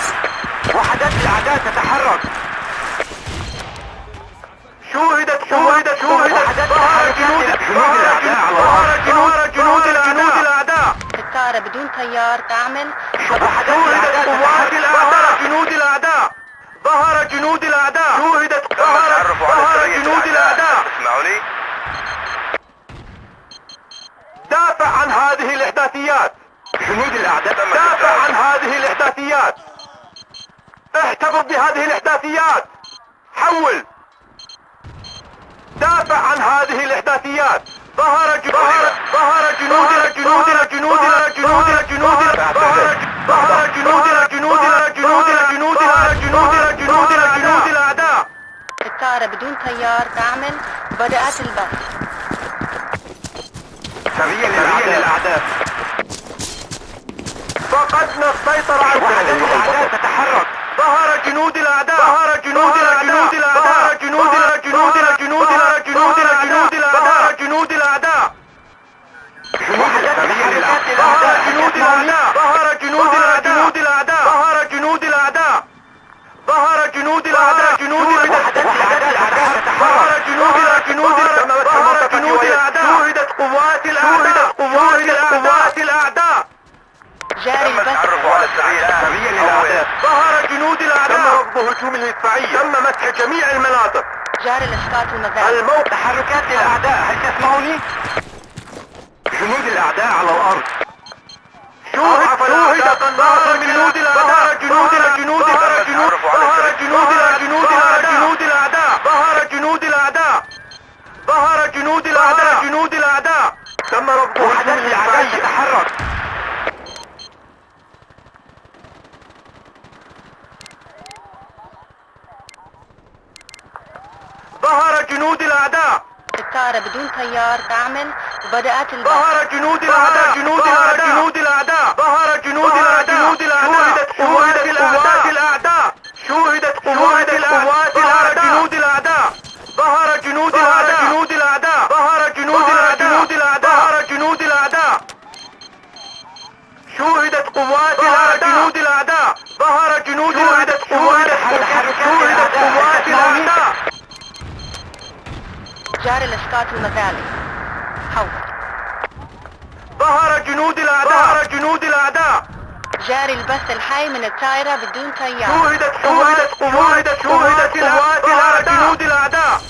وحدات الأعداء تتحرك. شوهدت. ظهر جنود الأعداء على الأرض. جنود الأعداء. الطائرة بدون طيار تعمل. شوهدت قوات الأعداء. جنود الأعداء. ظهر جنود الأعداء. شوهدت. ظهر جنود الأعداء. تسمعوني؟ دافع عن هذه الإحداثيات. جنود الأعداء. دافع عن هذه الإحداثيات. احتفظ بهذه الإحداثيات. حول. دافع عن هذه الإحداثيات. ظهر جنود الأعداء. الطائرة بدون طيار تعمل. بدأت البث. تمرين الأعداء. فقدنا السيطرة على وحدات الأعداء تتحرك. ظهر جنود الأعداء. ظهر جنود الأعداء. جنود الأعداء. تمرين الأعداء. ظهر جنود الأعداء. ظهر جنود الأعداء. ظهر جنود الأعداء. ظهر جنود الأعداء. وحدات الأعداء تتحرك. ظهر جنود الأعداء. شوهدت قوات الأعداء. جاري البث. تمرين الأعداء. ظهر جنود الأعداء. تم رفض هجوم الإدفاعية. تم مسح جميع المناطق. جاري الإسقاط المذالي. الموت. تحركات الأعداء. هل تسمعوني؟ جنود الأعداء على الأرض. شوهد قناص جنود الأعداء. ظهر جنود الأعداء. تم رفض وحدات الأعداء تتحرك. طائرة بدون طيار تعمل وبدأت البحث. ظهر جنود الأعداء جنود الأعداء جنود الأعداء ظهر جنود الأعداء جنود الأعداء شوهدت قوات الأعداء شوهدت قوات جنود الأعداء ظهر جنود الأعداء جنود الأعداء ظهر جنود الأعداء جنود الأعداء ظهر جنود الأعداء شوهدت قوات الأعداء جنود الأعداء ظهر جنود الأعداء شوهدت قوات الأعداء. جاري الإسقاط المذالي. حول. ظهر جنود الأعداء ظهر جنود الأعداء جاري البث الحي من الطائرة بدون طيار. شوهدت قوات الأعداء جنود الأعداء.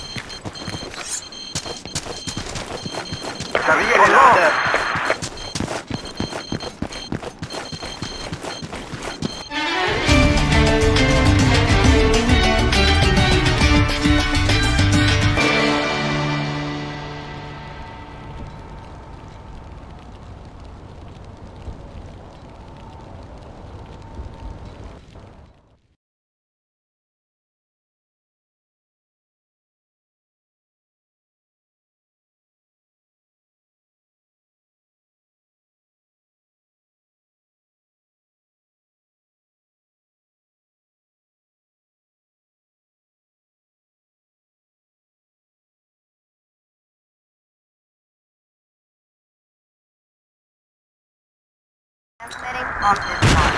تغيير الأعداء. Transmitting on this line.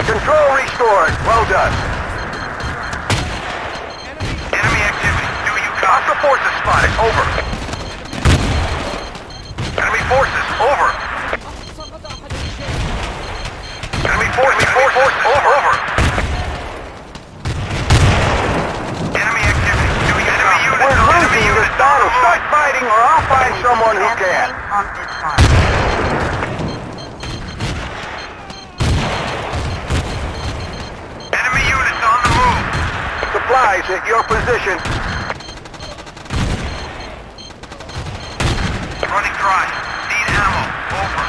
Control restored. Well done. Enemy activity. Do you copy? Hostile forces spotted. Over. Enemy forces. Over. Enemy forces. Over. Enemy activity. Do you copy? We're losing this battle. Start fighting or I'll find someone who can. On this line. Supplies at your position. Running dry. Need ammo. Over.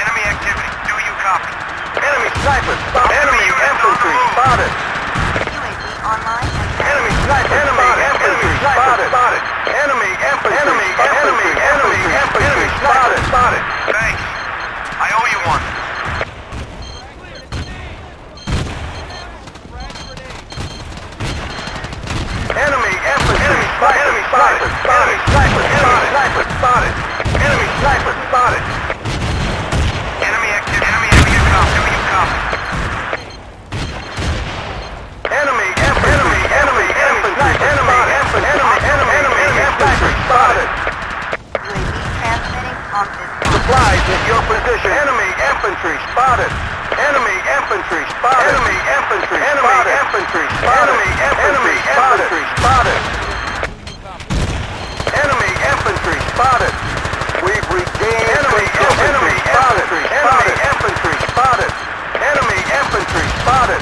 Enemy activity. Do you copy? Enemy snipers. Enemy infantry spotted. UAV online. Enemy sniper. Enemy infantry spotted. Enemy infantry spotted. Thanks. I owe you one. Enemy infantry spotted. Enemy sniper spotted. Enemy sniper spotted. Enemy active. Enemy copy. Enemy infantry spotted. UAV transmitting on this line. Supplies at your position. Enemy infantry spotted. Enemy infantry spotted. Enemy infantry spotted. Enemy infantry spotted. Enemy infantry spotted. We've regained enemy infantry spotted. Enemy infantry spotted. Enemy infantry spotted.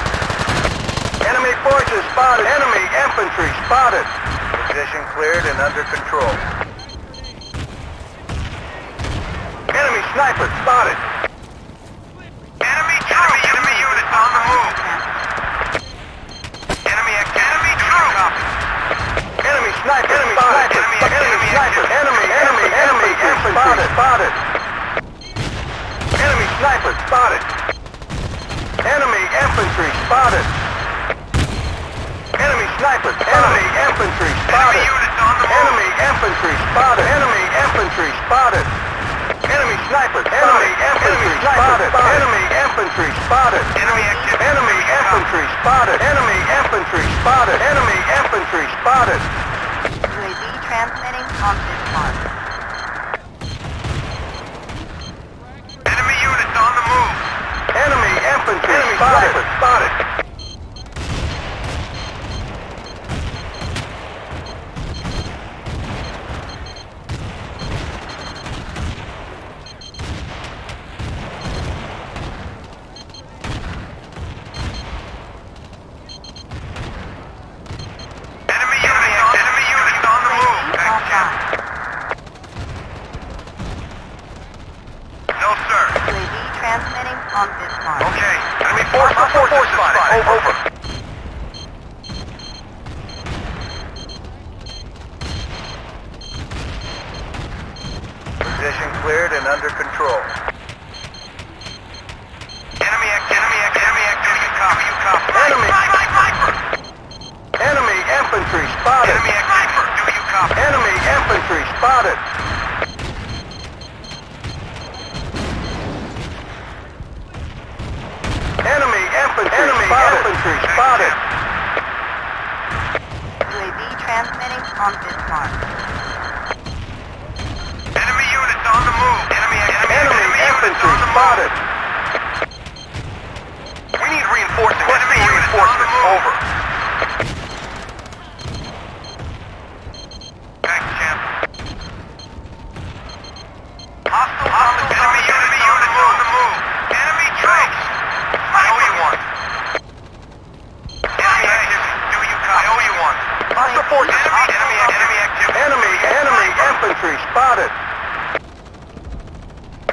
Enemy forces spotted. Enemy infantry spotted. Position cleared and under control. Enemy sniper spotted. Enemy unit on the move. Enemy troop. Enemy sniper spotted. Enemy sniper. Enemy infantry spotted. Enemy sniper spotted. Enemy infantry spotted. Enemy sniper. Enemy infantry spotted. Enemy spotted. Enemy infantry spotted. Enemy sniper spotted. Enemy infantry spotted. Enemy infantry spotted. Enemy activity. Enemy infantry spotted. Enemy infantry spotted. Enemy infantry spotted. UAV transmitting on this mark. Enemy units on the move. Enemy infantry spotted. Spotted. Transmitting on this mark. Okay. Enemy force spotted. Over. Position cleared and under control. Enemy activity. You copy. Enemy infantry spotted. Enemy activity. Do you copy? Enemy infantry spotted. Enemy infantry spotted. UAV transmitting on this mark. Enemy units on the move. Enemy infantry spotted. We need reinforcements. Enemy reinforcements over. Back, champ. Hostile on the enemy units on the move. Enemy troops. I owe you one. Enemy activity. Do you copy? I owe you one. Hostile forces. Enemy activity. Enemy infantry spotted.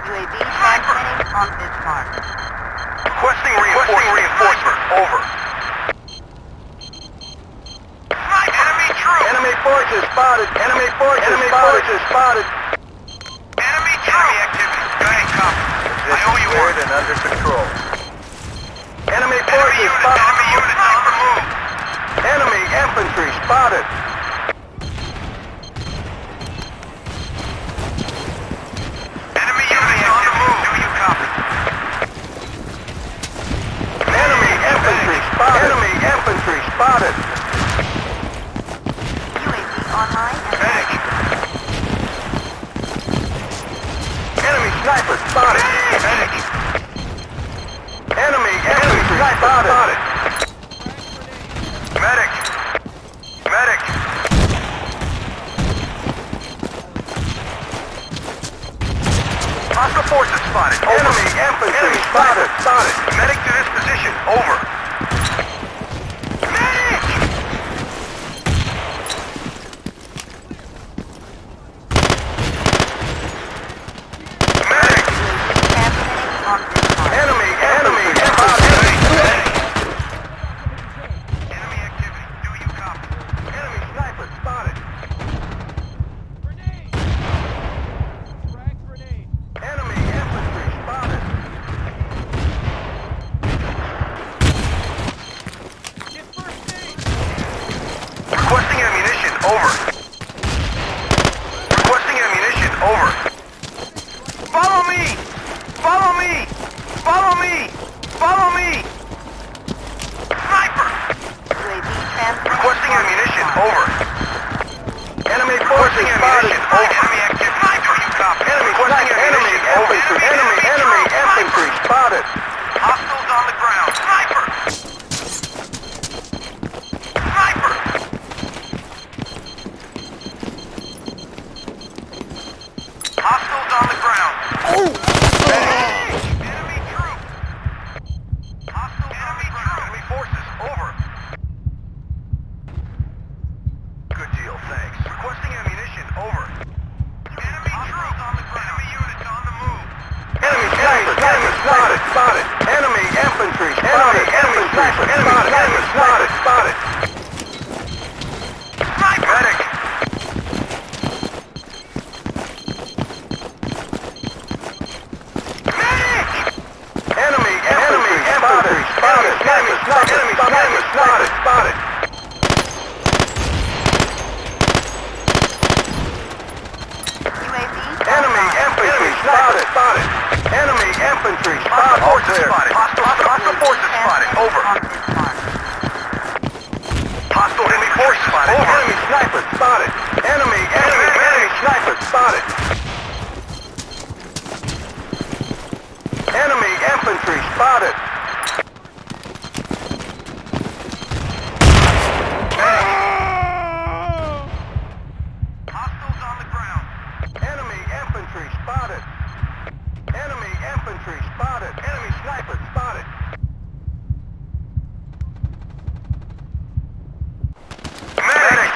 UAV transmitting on this mark. Requesting reinforcement. Over. Enemy troops. Enemy forces spotted. Enemy forces spotted. Enemy activity. Go ahead, copy. I owe you one. And under control. Enemy forces spotted. Enemy units on the move. Enemy infantry spotted. Enemy units on the move. Do you copy? Enemy infantry spotted. Enemy infantry spotted. UAV online and Medic. Enemy sniper spotted. Medic. Enemy infantry spotted. Medic. Hostile forces spotted. Enemy infantry spotted. Medic to this position. Over. Medic! Medic! transmitting on this mark. Enemy spotted. Enemy activity. Do you copy? Enemy sniper spotted. Enemy infantry spotted. Requesting ammunition. Over. Follow me! Sniper! UAV transmitting Requesting on ammunition. this mark. Over. Enemy forces spotted. Over. Enemy activity. Do you copy? Requesting ammunition. Over. Enemy infantry spotted. Hostiles on the ground. Sniper! Hostiles on the ground. Enemy troops. Enemy forces. Over. Good deal, thanks. Requesting ammunition. Over. Enemy troops on the ground. Enemy units on the move. Enemy spotted. Enemy infantry spotted. Enemy spotted. Medic. Enemy spotted. spotted. Enemy infantry spotted. All clear. Hostile forces spotted. Over. On this mark. Hostile enemy forces spotted. Over. Enemy sniper spotted. Enemy sniper spotted. Enemy infantry spotted. Hostiles on the ground. Enemy infantry spotted. Enemy infantry spotted. Enemy sniper spotted. Medic!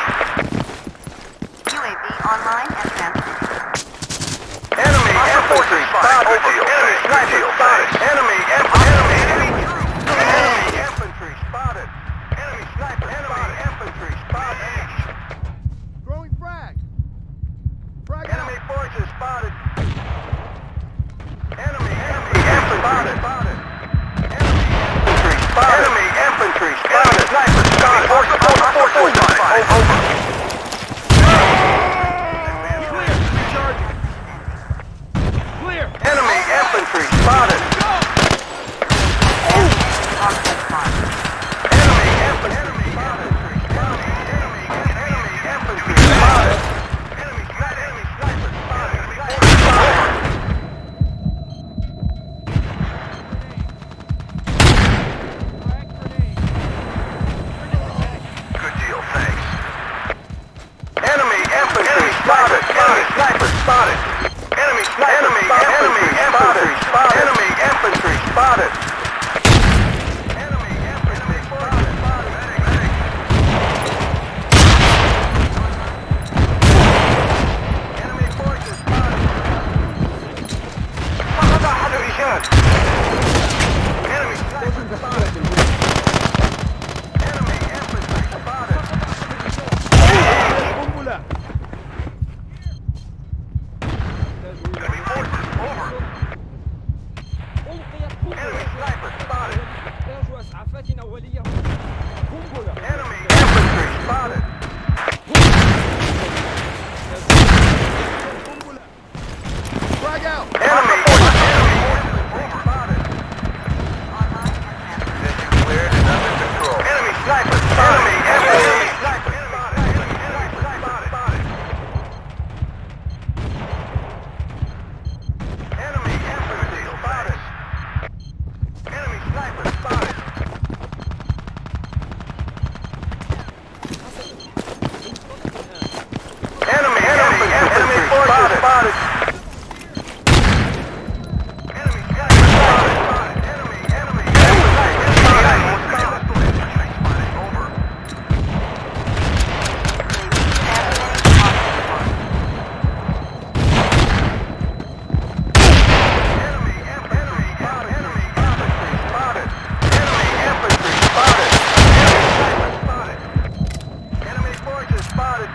UAV online and transmitting. Enemy infantry spotted. Enemy sniper spotted. Enemy infantry spotted. Enemy sniper spotted. Infantry spotted. Throwing frag. Frag Enemy out. forces spotted. Enemy spotted. Enemy infantry spotted. Sniper spotted. Forces spotted. Over. Clear. Recharging. Clear. Enemy infantry spotted. On this mark. Enemy infantry spotted. Enemy infantry spotted. Enemy sniper spotted. Enemy forces spotted. Frag grenade. Good deal, thanks. Enemy infantry spotted. Enemy sniper spotted. Enemy infantry spotted. Enemy infantry spotted. Enemy infantry spotted. Enemy forces spotted. Enemy sniper spotted. Enemy infantry spotted. قنبلة. Enemy forces over. ألقيت Enemy قنبلة. sniper spotted. نحتاج إسعافات أولية. قنبلة. Enemy infantry spotted. قنبلة. Frag out. Enemy forces spotted. Online and transmitting. Mission cleared and under control. Enemy sniper spotted. Enemy sniper spotted. Enemy sniper spotted. Enemy infantry spotted. Enemy sniper spotted. Enemy infantry spotted. Enemy sniper spotted. Enemy infantry spotted. Over. Enemy infantry spotted. Enemy infantry spotted. Enemy infantry spotted. Enemy sniper spotted. Enemy forces spotted.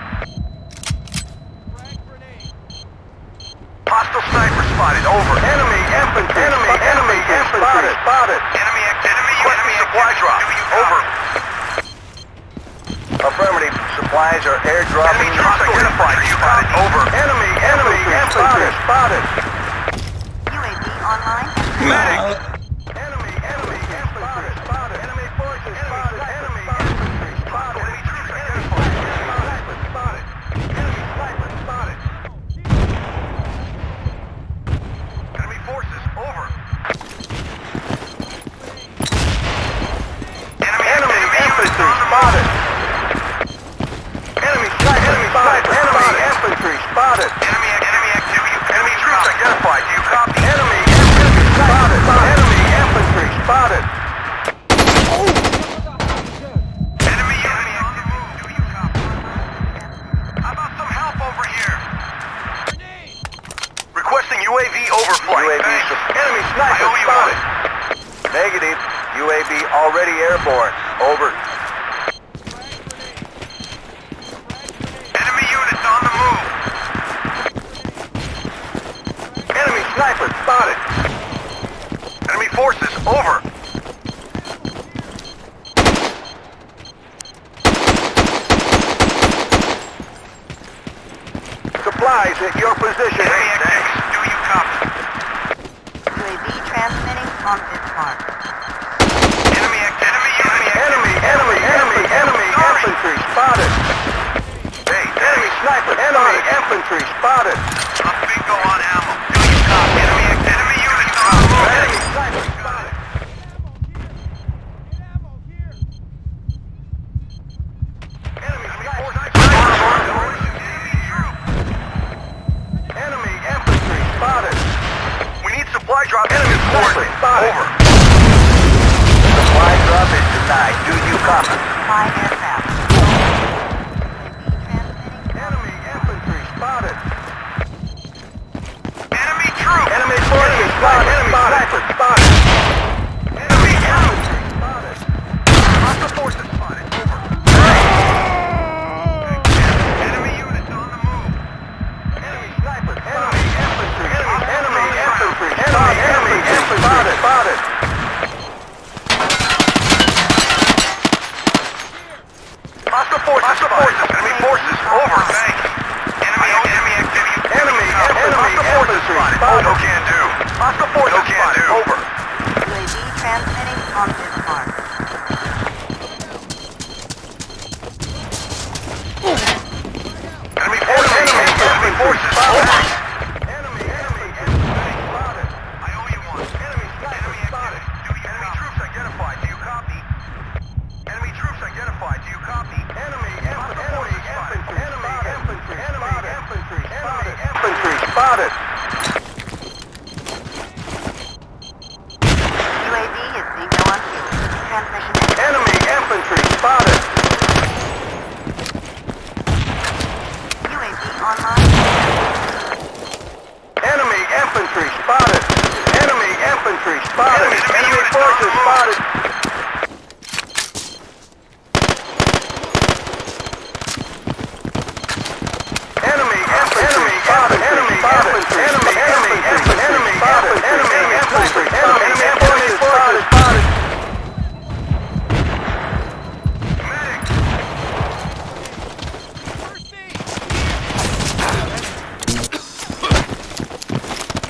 Frag grenade. Hostile sniper spotted. Over. Enemy infantry. Enemy infantry spotted. Enemy supply drop. Over. Affirmative. Supplies are airdropping. Troops identified. Spotted. Over. Enemy infantry spotted. UAV online and Medic. Enemy infantry spotted. Enemy forces spotted. Enemy infantry spotted. Enemy troops identified. Sniper spotted. Enemy sniper spotted. Enemy forces over. Enemy infantry spotted. Enemy sniper spotted. Enemy infantry spotted. Enemy activity. Enemy troops identified. Do you copy? Enemy infantry spotted. Enemy infantry spotted. Enemy unit on the move. Do you copy? How about some help over here? Requesting UAV overflight. Enemy sniper spotted. Negative. UAV already airborne. Over. Enemy units on the move. Enemy sniper spotted. Enemy forces over. Supplies at your position. Do you copy? on this mark. Enemy infantry spotted. Hey, enemy sniper, enemy infantry spotted. I'm bingo on ammo. Do you copy? Enemy units on the move. Enemy sniper spotted. Enemy infantry spotted. We need supply drop. Enemy forward. Over. Supply drop is denied. Do you copy? Supply aircraft. Enemy infantry spotted. Enemy troops. Enemy forces spotted. Enemy sniper spotted. Enemy infantry spotted. Hostile forces spotted. Over. Enemy units on the move. Enemy sniper. Enemy infantry. Enemy infantry. Enemy infantry spotted. Hostile forces. Enemy forces. Over. Thanks. Enemy activity. Enemy infantry spotted. No can do. Hostile forces spotted. Over. UAV transmitting on this mark. Enemy forces. Over. Enemy spotted. I owe you one. Enemy spotted. Enemy troops identified. Do you copy? Enemy troops identified. Do you copy? Enemy infantry spotted. UAV is bingo on fuel. Transmission. Enemy infantry spotted. UAV online. Enemy infantry spotted. Enemy infantry spotted. Enemy forces spotted. Enemy infantry spotted. Enemy infantry. Enemy spotted. Enemy infantry. Enemy forces spotted. Medic.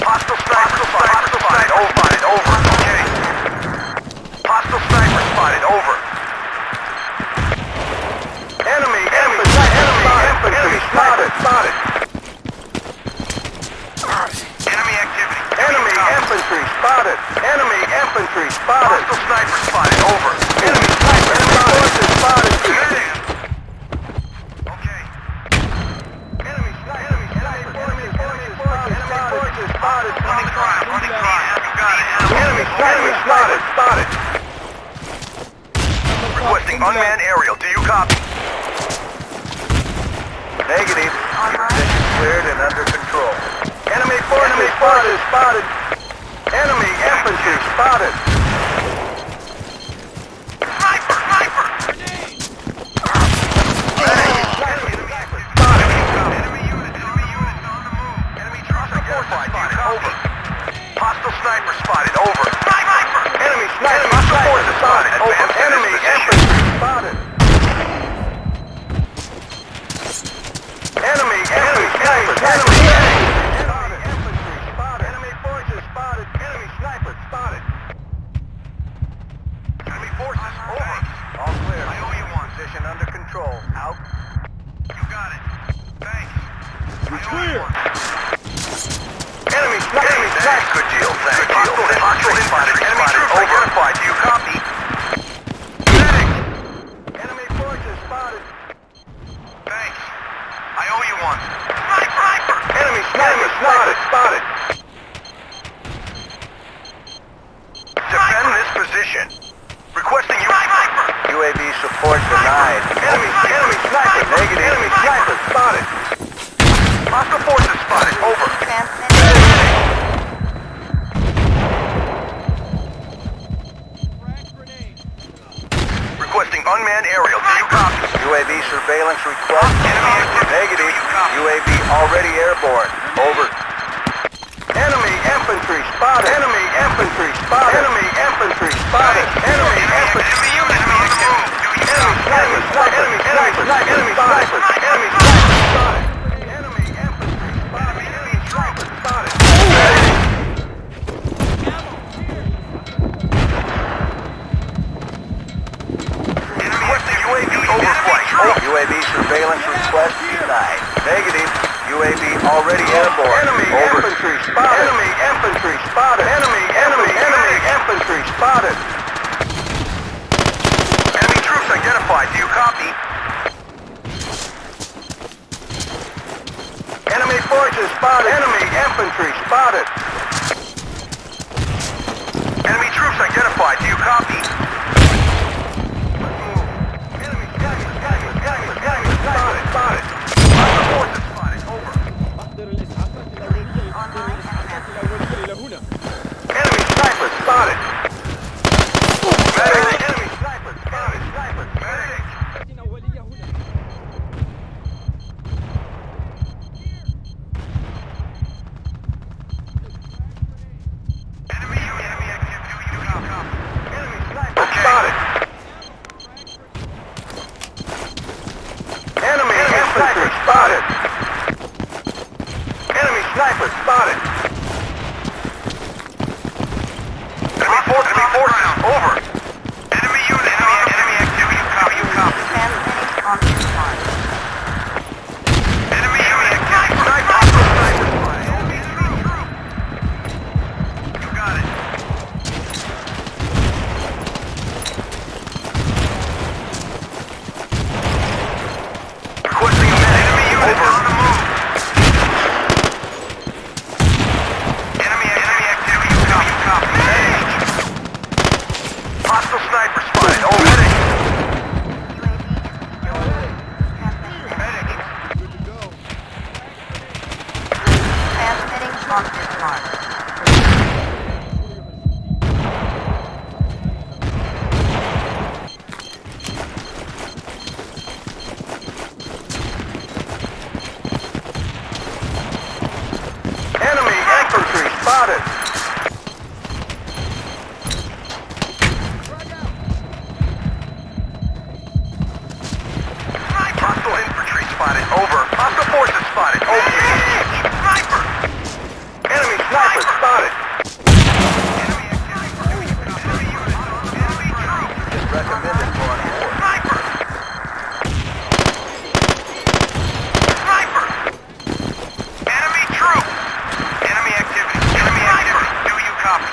Hostile sniper spotted. Over. Okay. Hostile sniper spotted. Over. Enemy infantry spotted. Enemy activity. Enemy infantry spotted. Enemy infantry spotted. Hostile sniper spotted. Over. Enemy sniper. Enemy forces spotted. Okay. Enemy sniper. Enemy forces spotted. Running crime. You got it. Enemy sniper spotted. Requesting unmanned aerial. Do you copy? Negative. Position cleared and under control. Enemy forces spotted. Enemy infantry spotted. Sniper! Enemy units on the move. Enemy troops identified. Over. Hostile sniper spotted. Over. Enemy sniper. Hostile forces spotted. Over. Enemy infantry spotted. Enemy infantry spotted. Enemy forces spotted. Enemy sniper spotted. Enemy forces over. All clear. I owe you one. Position under control. Out. You got it. Thanks. You're clear. Enemy sniper. Good deal. Thanks. Hostile spotted. Enemy troops identified. Do you copy? Medic. Enemy forces spotted. Thanks. I owe you one. Sniper! Enemy spotted. Defend this position. Requesting you. Sniper! UAV support denied. Enemy sniper. Negative. Enemy sniper spotted. Hostile forces spotted. Over. Requesting unmanned aerial. Do you copy? UAV surveillance request. Enemy negative. UAV already airborne. Over. Enemy infantry spotted. Enemy infantry spotted. Enemy infantry spotted. Enemy infantry. Enemy sniper. Enemy sniper. Enemy sniper. Enemy sniper spotted. Enemy infantry spotted. Enemy sniper spotted. Negative. UAV already airborne. Enemy infantry spotted. Enemy infantry spotted. Enemy infantry spotted. Enemy troops identified. Do you copy? Enemy forces spotted. Enemy infantry spotted. Enemy troops identified. Do you copy? Let's move. Enemy spotted. Other forces spotted. Over. أحضر الإسعافات الأولية إلى هنا. Enemy sniper spotted. Medic. Enemy sniper spotted. Medic. الأولية هنا. Enemy activity. You copy. Enemy sniper spotted. Enemy infantry spotted. Enemy sniper spotted. Enemy forces. Over. Enemy unit. Enemy activity. You copy. Transmitting on this mark. Enemy unit activity. Sniper spotted. You got it. Requesting a medic. Enemy unit on the move. Enemy activity. You copy. Medic. Hostile sniper spotted. Oh, medic. Medic. Transmitting on this mark. Enemy infantry spotted. Hostile infantry spotted. Over. Hostile forces spotted. Over. Sniper. Enemy sniper spotted. Enemy unit. Enemy troops. Just recommended for on board. Sniper. Sniper. Enemy troops. Enemy activity. Do you copy?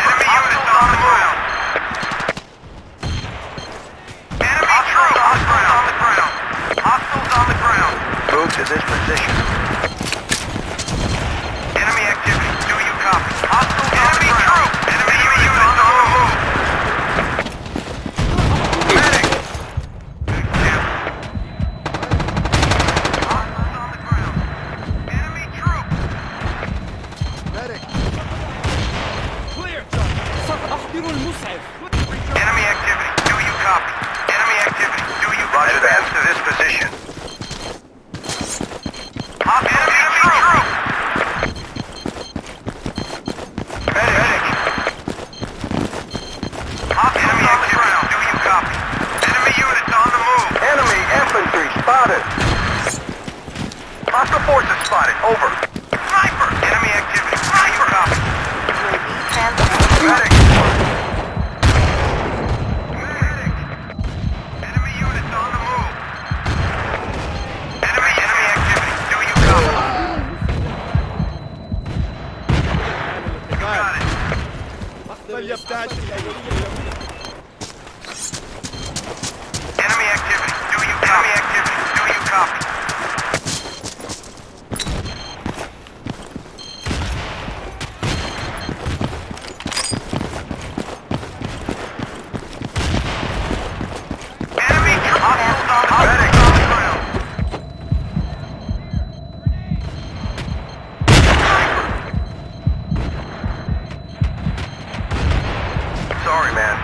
Enemy units on the ground. Enemy troops on the ground. Hostiles on the ground. Move to this position. Enemy activity. Do you copy? Hostiles enemy troops. Enemy units on the move. Medic. Kill. Hostiles on the ground. Enemy troops. Medic. Clear. أحضر المسعف. Enemy activity. Do you copy? Enemy activity. Do you copy? Advance to this position. Enemy troops. Medic. Enemy on the ground. Do you copy? Enemy units on the move. Enemy infantry spotted. Hostile forces spotted. Over. Sniper. Enemy activity. Do you copy? UAV transmitting. Medic. Medic. Enemy units on the move. Enemy activity. Do you copy? Got it. أحضر الإسعافات الأولية إلى هنا. Enemy activity. Do you copy? Enemy activity. Do you copy? Enemy hostiles on the ground. Sorry, man.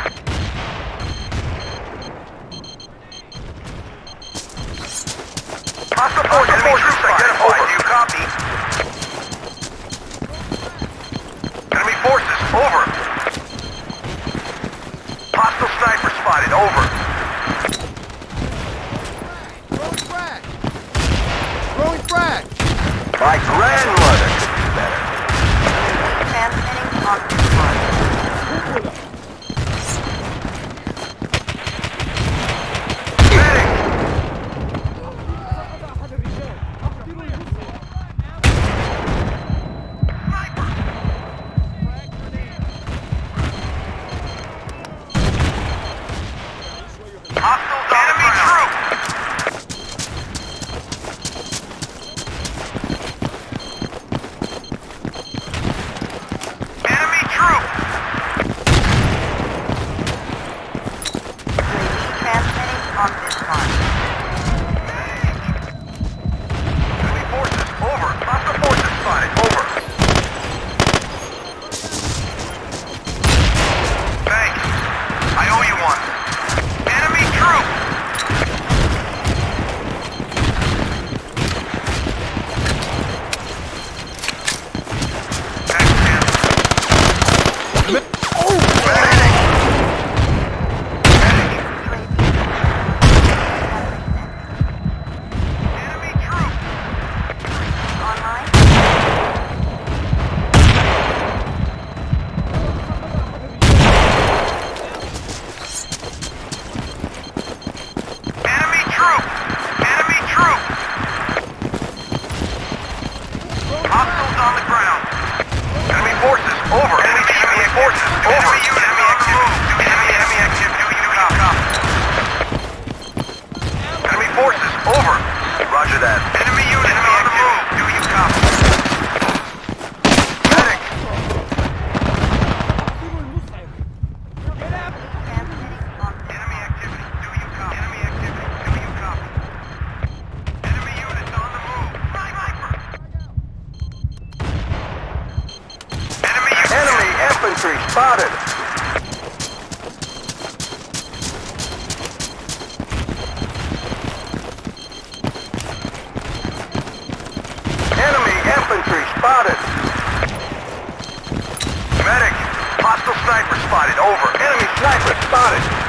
Hostile forces identified. Do you copy? Enemy forces, over. Hostile sniper spotted, over. Throwing frag. My grandmother could do better. Transmitting on this mark. Medic! forces, over. Enemy activity. Enemy activity. Enemy forces, over. Roger that. Enemy unit on the move. Do you copy? Medic. Transmitting on this Enemy mark. activity. Do you copy? Enemy activity. Do you copy? Enemy units on the move. Sniper. Enemy infantry spotted. Enemy infantry spotted. Medic. Hostile sniper spotted. Over. Enemy sniper spotted.